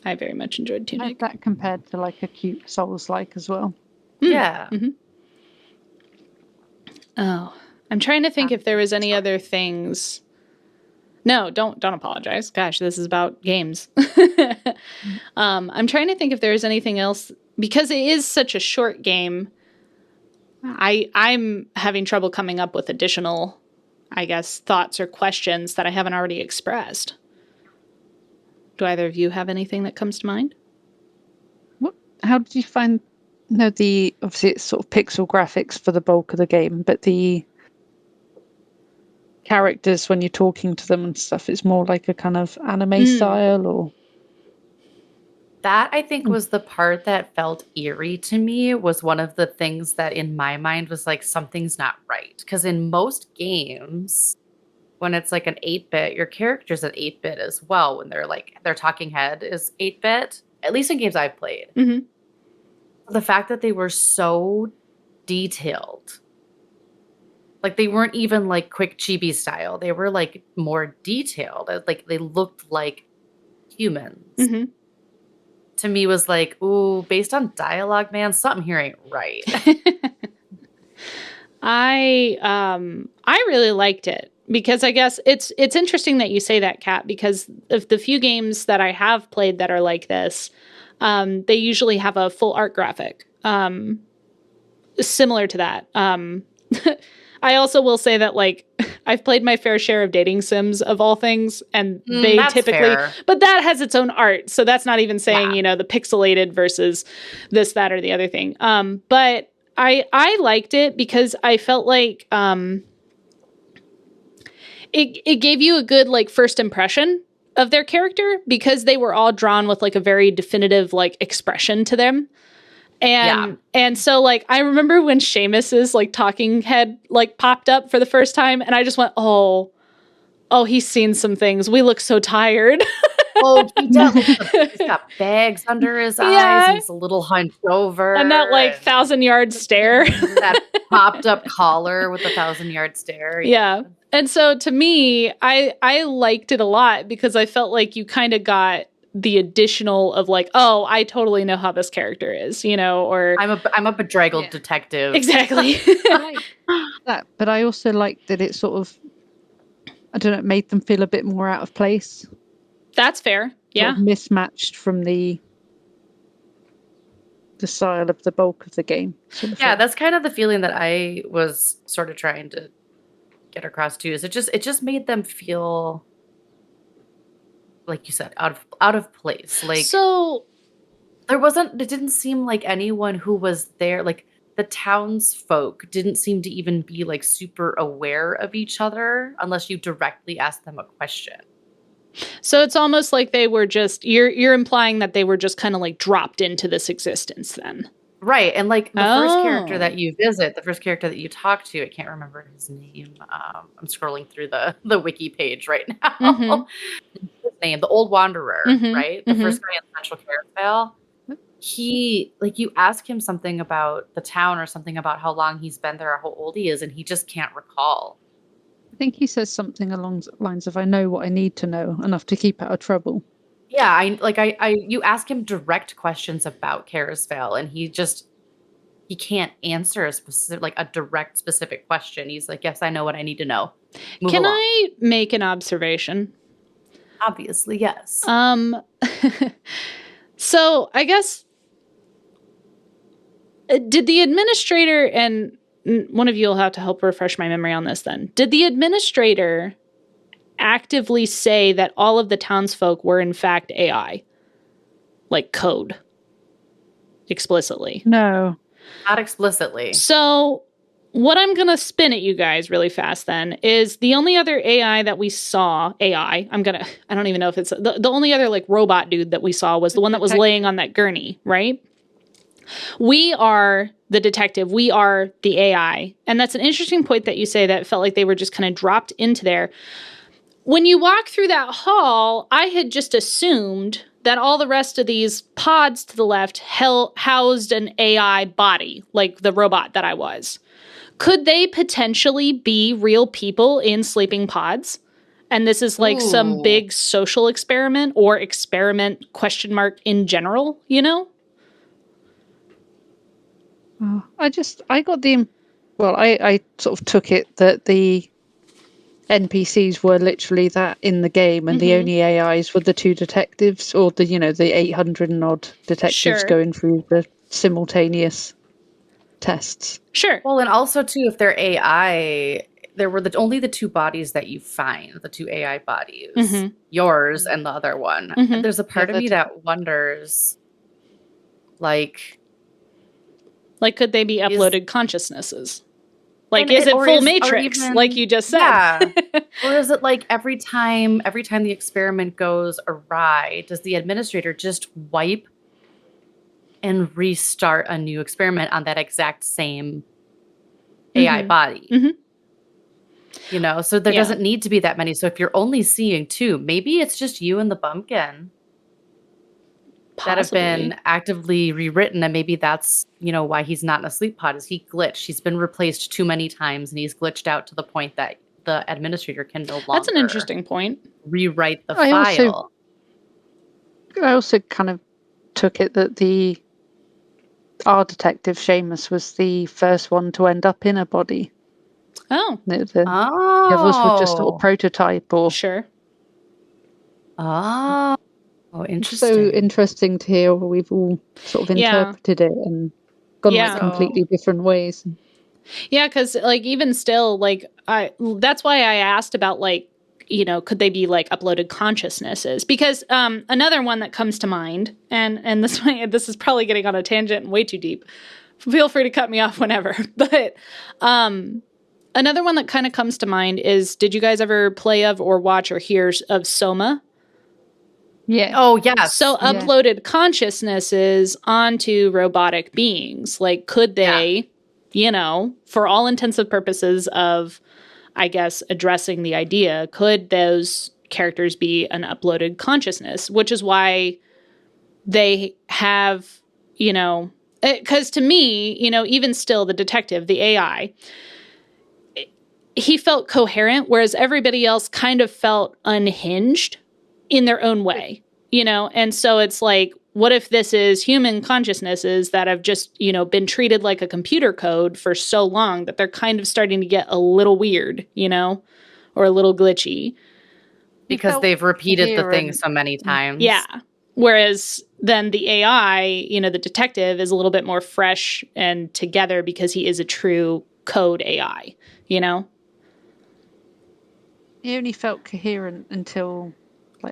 I very much enjoyed Tunic. That compared to like a cute Souls-like as well. Yeah. Mm-hmm. Oh, I'm trying to think if there was any other things. No, don't apologize. Gosh, this is about games. I'm trying to think if there's anything else, because it is such a short game. I'm having trouble coming up with additional, I guess, thoughts or questions that I haven't already expressed. Do either of you have anything that comes to mind? How did you find? No, obviously it's sort of pixel graphics for the bulk of the game, but the characters when you're talking to them and stuff, it's more like a kind of anime style, or that I think was the part that felt eerie to me. Was one of the things that in my mind was like something's not right, because in most games, when it's like an 8-bit, your character's an 8-bit as well. When they're like their talking head is 8-bit, at least in games I've played. Mm-hmm. The fact that they were so detailed, like they weren't even like quick chibi style. They were like more detailed. Like they looked like humans. Mm-hmm. To me was like, ooh, based on dialogue, man, something here ain't right. I really liked it, because I guess it's interesting that you say that, Kat, because of the few games that I have played that are like this, they usually have a full art graphic, similar to that. I also will say that, like, I've played my fair share of dating sims of all things, and they typically, fair. But that has its own art. So that's not even saying, you know, the pixelated versus this, that, or the other thing. But I liked it because I felt like, it gave you a good, like, first impression of their character, because they were all drawn with like a very definitive like expression to them. And so like I remember when Seamus's like talking head like popped up for the first time, and I just went, oh, he's seen some things. We look so tired. Oh, he does. He's got bags under his eyes. He's a little hunched over. And that like 1,000-yard stare. That popped up collar with a 1,000-yard stare. Yeah. And so to me, I liked it a lot, because I felt like you kind of got the additional of like, oh, I totally know how this character is, you know, or I'm a bedraggled detective. Exactly. I like that, but I also liked that it sort of, I don't know, it made them feel a bit more out of place. That's fair. Yeah. Sort of mismatched from the the style of the bulk of the game. Yeah, that's kind of the feeling that I was sort of trying to get across too. Is it just made them feel, like you said, out of place. Like, so it didn't seem like anyone who was there, like the townsfolk didn't seem to even be like super aware of each other unless you directly asked them a question. So it's almost like they were just, you're implying that they were just kind of like dropped into this existence then. Right. And like the first character that you visit, the first character that you talk to, I can't remember his name. I'm scrolling through the wiki page right now. Mm-hmm. His name, the Old Wanderer, mm-hmm. right? The first guy in Central Karisvale. He, like, you ask him something about the town or something about how long he's been there or how old he is, and he just can't recall. I think he says something along the lines of, I know what I need to know, enough to keep out of trouble. Yeah, you ask him direct questions about Karisvale, and he can't answer a direct specific question. He's like, yes, I know what I need to know. Move Can along. I make an observation? Obviously, yes. So I guess, did the administrator, and one of you will have to help refresh my memory on this then. Did the administrator actively say that all of the townsfolk were in fact AI? Like code? Explicitly? No. Not explicitly. So what I'm going to spin at you guys really fast then is the only other AI that we saw, I don't even know if it's, the only other like robot dude that we saw was the one that was laying on that gurney, right? We are the detective. We are the AI. And that's an interesting point that you say that it felt like they were just kind of dropped into there. When you walk through that hall, I had just assumed that all the rest of these pods to the left housed an AI body, like the robot that I was. Could they potentially be real people in sleeping pods? And this is like some big social experiment or experiment ? In general, you know? I got I sort of took it that the NPCs were literally that in the game, and the only AIs were the two detectives, or the 800 and odd detectives going through the simultaneous tests. Sure. Well, and also too, if they're AI, there were only the two bodies that you find, the two AI bodies, yours and the other one. And there's a part of me that wonders, like, could they be uploaded consciousnesses? Like, is it full Matrix, like you just said? Yeah. Or is it like every time the experiment goes awry, does the administrator just wipe and restart a new experiment on that exact same AI body? You know, so there doesn't need to be that many. So if you're only seeing two, maybe it's just you and the bumpkin. Possibly. That have been actively rewritten, and maybe that's, why he's not in a sleep pod, is he glitched. He's been replaced too many times, and he's glitched out to the point that the administrator can no longer. That's an interesting point. Rewrite the file. I also kind of took it that our detective Seamus was the first one to end up in a body. Oh. The others were just sort of prototype or. Sure. Oh, interesting. So interesting to hear we've all sort of interpreted it and gone like completely different ways. Yeah, because like even still, like that's why I asked about like, could they be like uploaded consciousnesses? Because another one that comes to mind, and this is probably getting on a tangent and way too deep. Feel free to cut me off whenever. But another one that kind of comes to mind is, did you guys ever play of or watch or hear of Soma? Yeah. Oh, yes. So uploaded consciousnesses onto robotic beings. Like, could they, for all intensive purposes of, I guess, addressing the idea, could those characters be an uploaded consciousness? Which is why they have, because to me, even still the detective, the AI, he felt coherent, whereas everybody else kind of felt unhinged in their own way, and so it's like, what if this is human consciousnesses that have just, been treated like a computer code for so long that they're kind of starting to get a little weird, or a little glitchy. Because they've repeated the thing so many times. Yeah. Whereas then the AI, the detective is a little bit more fresh and together because he is a true code AI, He only felt coherent until, I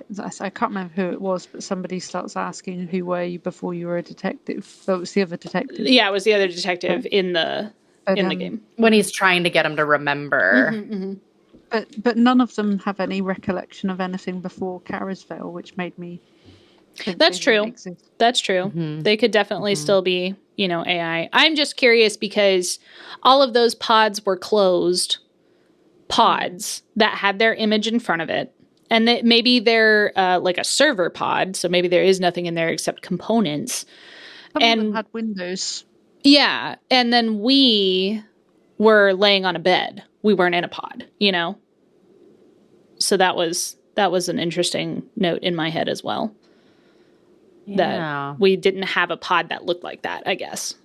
can't remember who it was, but somebody starts asking, who were you before you were a detective? So it was the other detective. Yeah, it was the other detective in the game. When he's trying to get him to remember. But none of them have any recollection of anything before Karisvale, which made me think That's true. That's true. They could definitely still be, AI. I'm just curious because all of those pods were closed pods that had their image in front of it. And that maybe they're like a server pod, so maybe there is nothing in there except components. Some of them had windows. Yeah, and then we were laying on a bed. We weren't in a pod, So that was an interesting note in my head as well. Yeah. That we didn't have a pod that looked like that, I guess.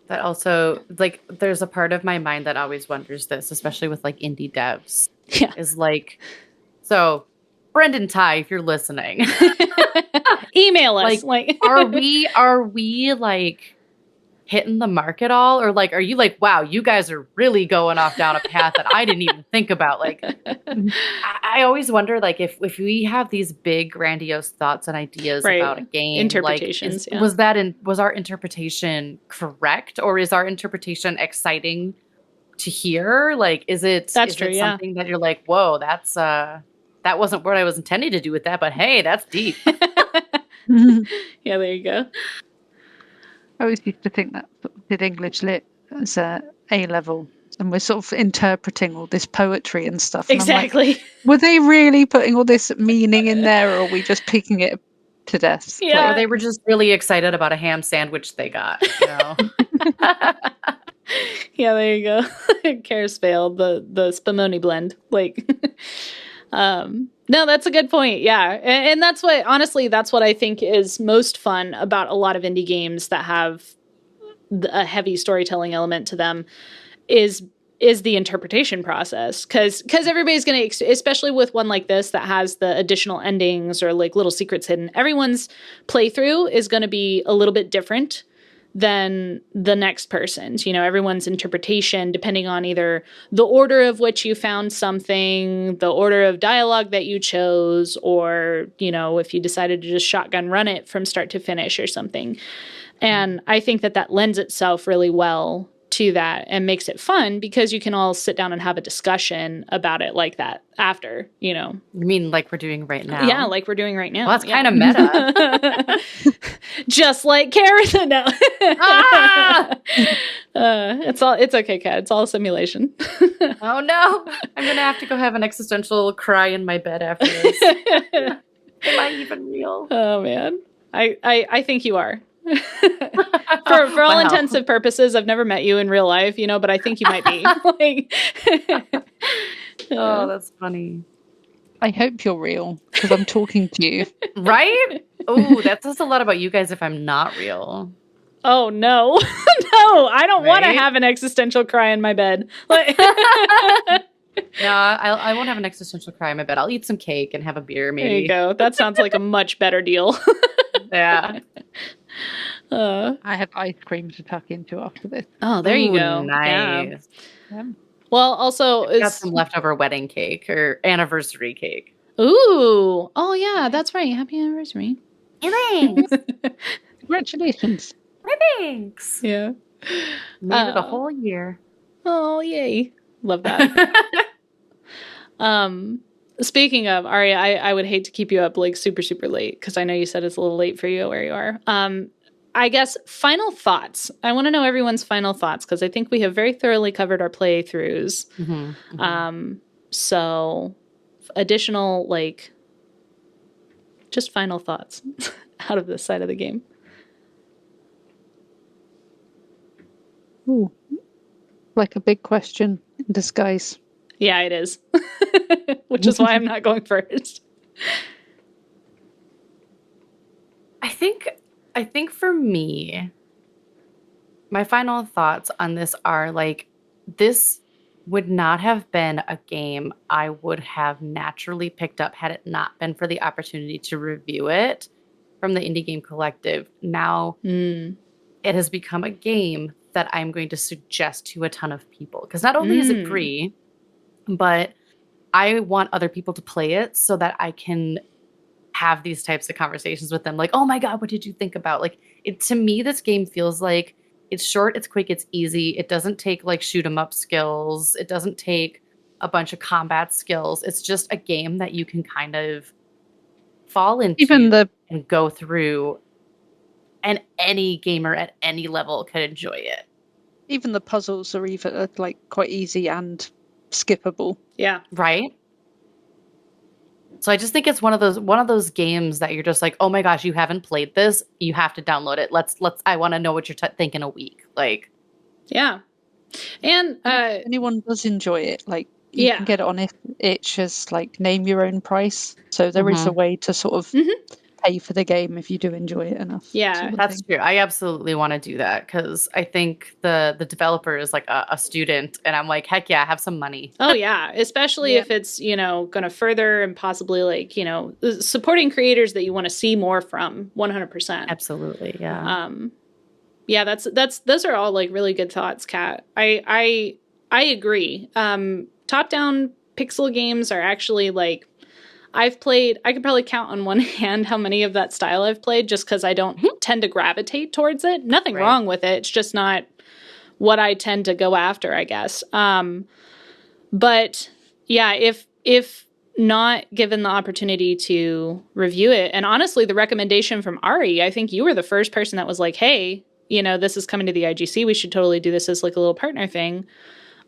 That also, there's a part of my mind that always wonders this, especially with indie devs. Yeah. Is so Brendan Tighe, if you're listening, email us. are we hitting the mark at all? Or are you wow, you guys are really going off down a path that I didn't even think about? I always wonder if we have these big grandiose thoughts and ideas about a game, interpretations, was our interpretation correct, or is our interpretation exciting to hear? Is it something that you're whoa, that's that wasn't what I was intending to do with that, but hey, that's deep. Yeah, there you go. I always used to think that did English lit as a level, and we're sort of interpreting all this poetry and stuff. And exactly. Were they really putting all this meaning in there, or are we just picking it to death? Yeah. Or they were just really excited about a ham sandwich they got. Yeah, there you go. Karisvale, the Spumoni blend. No, that's a good point. Yeah. And that's what I think is most fun about a lot of indie games that have a heavy storytelling element to them is the interpretation process. Cause everybody's going to, especially with one like this that has the additional endings or little secrets hidden, everyone's playthrough is going to be a little bit different than the next person's. Everyone's interpretation, depending on either the order of which you found something, the order of dialogue that you chose, or, if you decided to just shotgun run it from start to finish or something. And I think that lends itself really well to that and makes it fun because you can all sit down and have a discussion about it like that after, You mean like we're doing right now? Yeah, like we're doing right now. Well, that's kind of meta. Just like Karen. No. It's okay, Kat. It's all a simulation. Oh no. I'm going to have to go have an existential cry in my bed after this. Am I even real? Oh man. I think you are. For all intents and purposes, I've never met you in real life, but I think you might be. Oh, that's funny. I hope you're real because I'm talking to you. Right? Oh, that says a lot about you guys if I'm not real. Oh, no. No, I don't want to have an existential cry in my bed. No, I won't have an existential cry in my bed. I'll eat some cake and have a beer, maybe. There you go. That sounds like a much better deal. Yeah. I have ice cream to tuck into after this. Oh, there you go. Nice. Yeah. Well, also, I've got some leftover wedding cake or anniversary cake. Ooh. Oh, yeah, that's right. Happy anniversary. Thanks. Congratulations. Thanks. Yeah. Made it a whole year. Oh, yay. Love that. Speaking of, Ari, I would hate to keep you up super, super late because I know you said it's a little late for you where you are. I guess final thoughts. I want to know everyone's final thoughts because I think we have very thoroughly covered our playthroughs. Mm-hmm, mm-hmm. So additional, just final thoughts out of this side of the game. Ooh, like a big question in disguise. Yeah, it is. Which is why I'm not going first. I think for me, my final thoughts on this are this would not have been a game I would have naturally picked up had it not been for the opportunity to review it from the Indie Game Collective. Now it has become a game that I'm going to suggest to a ton of people, because not only is it free, but I want other people to play it so that I can have these types of conversations with them. Like, oh my God, what did you think about? Like, to me, this game feels like it's short, it's quick, it's easy. It doesn't take like shoot 'em up skills. It doesn't take a bunch of combat skills. It's just a game that you can kind of fall into and go through, and any gamer at any level could enjoy it. Even the puzzles are either like quite easy and skippable. Yeah. Right? So I just think it's one of those games that you're just like, oh my gosh, you haven't played this, you have to download it. I want to know what you're thinking a week. Like, yeah. And if anyone does enjoy it, like you can get it on itch as like name your own price. So there is a way to sort of pay for the game if you do enjoy it enough. Yeah, that's true. I absolutely want to do that, because I think the developer is like a student, and I'm like, heck yeah, have some money. Oh yeah, especially if it's, going to further and possibly like, supporting creators that you want to see more from. 100%. Absolutely. Yeah. Yeah, those are all like really good thoughts, Kat. I agree. Top-down pixel games are actually like, I could probably count on one hand how many of that style I've played, just because I don't tend to gravitate towards it. Nothing wrong with it. It's just not what I tend to go after, I guess. But yeah, if not given the opportunity to review it, and honestly, the recommendation from Ari, I think you were the first person that was like, hey, this is coming to the IGC. We should totally do this as like a little partner thing.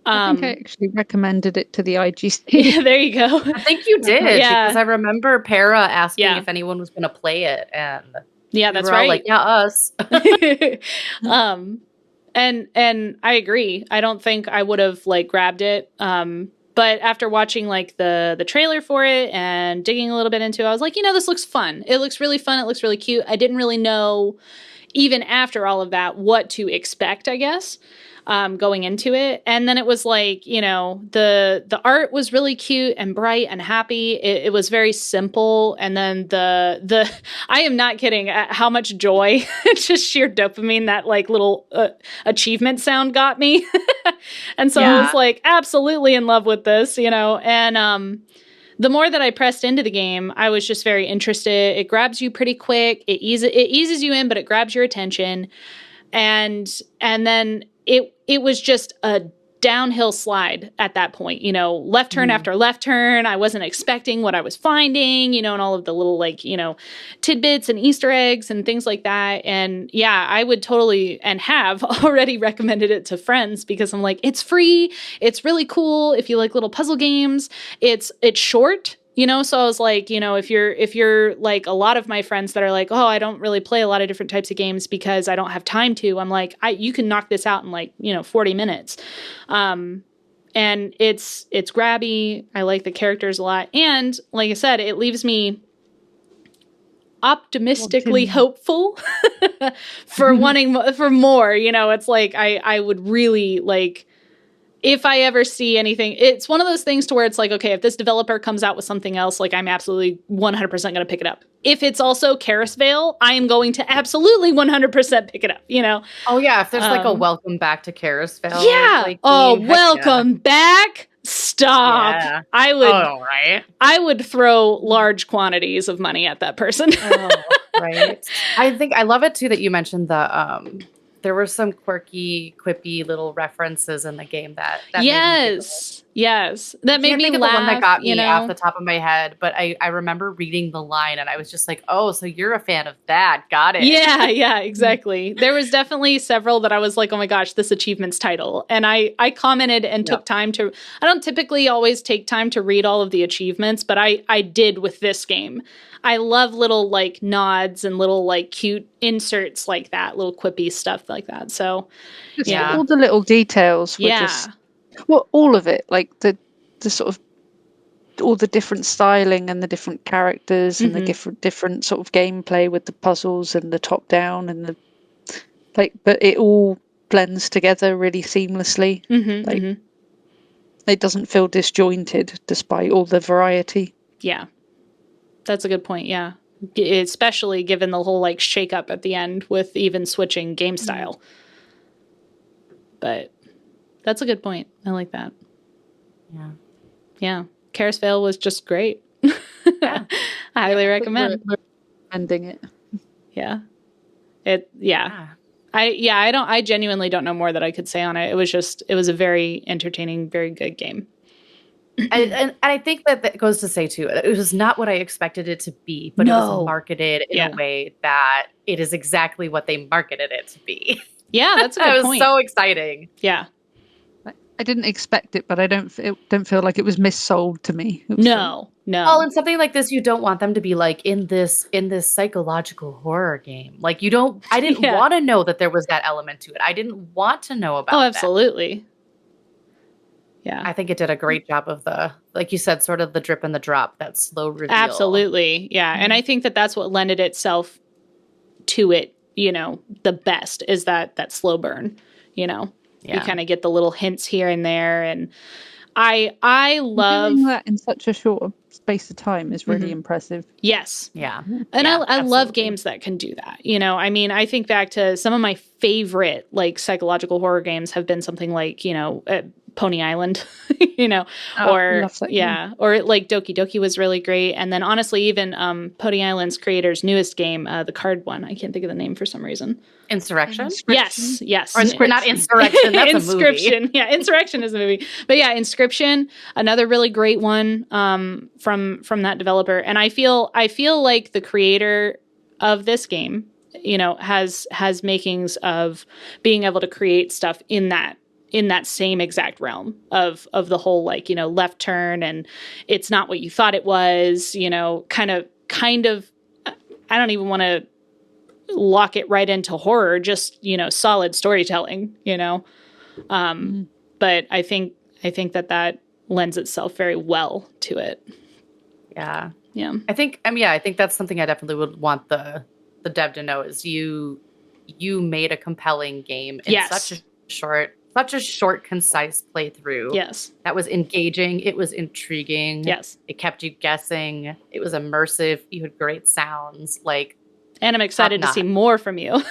I think I actually recommended it to the IGC. Yeah, there you go. I think you did, because I remember Para asking if anyone was going to play it, and that's right. Like, yeah, us. And I agree. I don't think I would have like grabbed it. But after watching like the trailer for it and digging a little bit into it, I was like, this looks fun. It looks really fun. It looks really cute. I didn't really know, even after all of that, what to expect, I guess. Going into it. And then it was like, the art was really cute and bright and happy. It was very simple. And then the I am not kidding how much joy, just sheer dopamine, that like little achievement sound got me. And so I was like absolutely in love with this, and the more that I pressed into the game, I was just very interested. It grabs you pretty quick. It eases you in, but it grabs your attention. And then it was just a downhill slide at that point, left turn after left turn. I wasn't expecting what I was finding, and all of the little like, tidbits and Easter eggs and things like that. And yeah, I would totally, and have already recommended it to friends, because I'm like, it's free. It's really cool. If you like little puzzle games, it's short. So I was like, if you're like a lot of my friends that are like, oh, I don't really play a lot of different types of games because I don't have time to, I'm like, you can knock this out in like, 40 minutes. And it's grabby. I like the characters a lot. And like I said, it leaves me optimistically hopeful for wanting for more, it's like, I would really like, if I ever see anything, it's one of those things to where it's like, okay, if this developer comes out with something else, like I'm absolutely 100% going to pick it up. If it's also Karisvale, I am going to absolutely 100% pick it up, Oh yeah, if there's like a welcome back to Karisvale. Yeah. Like, welcome back. Stop. Yeah. I would throw large quantities of money at that person. Right. I think I love it too that you mentioned the there were some quirky, quippy little references in the game that yes, that made me laugh. The one that got me off the top of my head, but I remember reading the line and I was just like, oh, so you're a fan of that? Got it. Yeah, exactly. There was definitely several that I was like, oh my gosh, this achievement's title, and I commented and took time to. I don't typically always take time to read all of the achievements, but I did with this game. I love little like nods and little like cute inserts like that, little quippy stuff like that. So all the little details were just all of it, like the sort of all the different styling and the different characters and the different sort of gameplay with the puzzles and the top down and the like, but it all blends together really seamlessly. It doesn't feel disjointed despite all the variety. Yeah. That's a good point, yeah. Especially given the whole like shake up at the end with even switching game style. But that's a good point. I like that. Yeah. Yeah. Karisvale was just great. Yeah. I highly recommend. We're ending it. Yeah. I genuinely don't know more that I could say on it. It was a very entertaining, very good game. And I think that goes to say too, it was not what I expected it to be, but it was marketed in a way that it is exactly what they marketed it to be. Yeah, that's a good point. It was so exciting. Yeah. I didn't expect it, but I don't feel like it was missold to me. No. Well, in something like this, you don't want them to be like in this psychological horror game. Like I didn't want to know that there was that element to it. I didn't want to know about that. Oh, absolutely. Yeah. I think it did a great job of like you said, sort of the drip and the drop, that slow reveal. Absolutely. Yeah. And I think that that's what lended itself to it, the best is that slow burn, You kind of get the little hints here and there. And I love doing that in such a short space of time is really impressive. Yes. Yeah. And I love games that can do that. I mean, I think back to some of my favorite like psychological horror games have been something like, Pony Island, or like Doki Doki was really great. And then honestly, even Pony Island's creator's newest game, the card one, I can't think of the name for some reason. Insurrection? Yes. Or not Insurrection, that's Inscription. a movie. Yeah, Insurrection is a movie. But yeah, Inscription, another really great one from that developer. And I feel like the creator of this game, has makings of being able to create stuff in that same exact realm of the whole, like, left turn and it's not what you thought it was, kind of, I don't even want to lock it right into horror, just, solid storytelling, but I think that lends itself very well to it. Yeah. Yeah. I think that's something I definitely would want the dev to know is you made a compelling game in such a short, concise playthrough. Yes. That was engaging. It was intriguing. Yes. It kept you guessing. It was immersive. You had great sounds. And I'm excited to see more from you.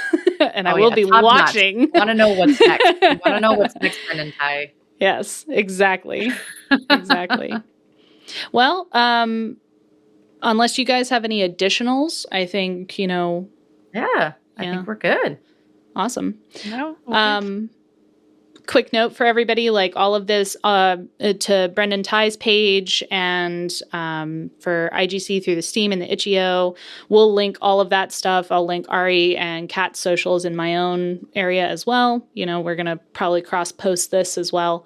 And I will be watching. Want to know what's next. Want to know what's next, Brendan Tighe. Yes, exactly. Exactly. Well, unless you guys have any additionals, I think, I think we're good. Awesome. No. Quick note for everybody, like all of this to Brendan Tighe's page and for IGC through the Steam and the itch.io. We'll link all of that stuff. I'll link Ari and Kat's socials in my own area as well. We're going to probably cross-post this as well.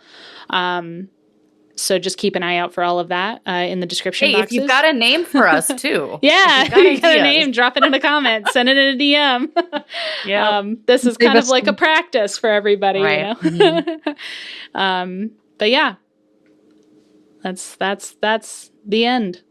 So just keep an eye out for all of that in the description boxes. If you've got a name for us too. Yeah, if you got a name, drop it in a comment, send it in a DM. Yeah. This is kind of like a practice for everybody, right. Mm-hmm. But yeah, that's the end.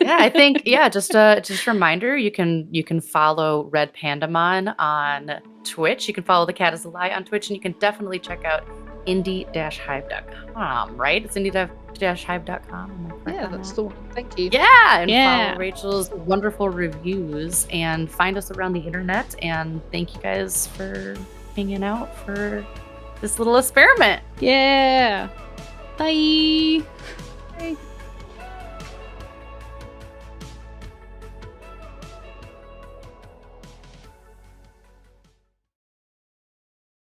Yeah, I think just a reminder, you can follow Red Pandamon on Twitch. You can follow The Cat Is a Lie on Twitch, and you can definitely check out indie-hive.com, right? It's indie-hive.com. Yeah, that's the one. Thank you. Yeah, and follow Rachel's wonderful reviews and find us around the internet. And thank you guys for hanging out for this little experiment. Yeah. Bye. Bye.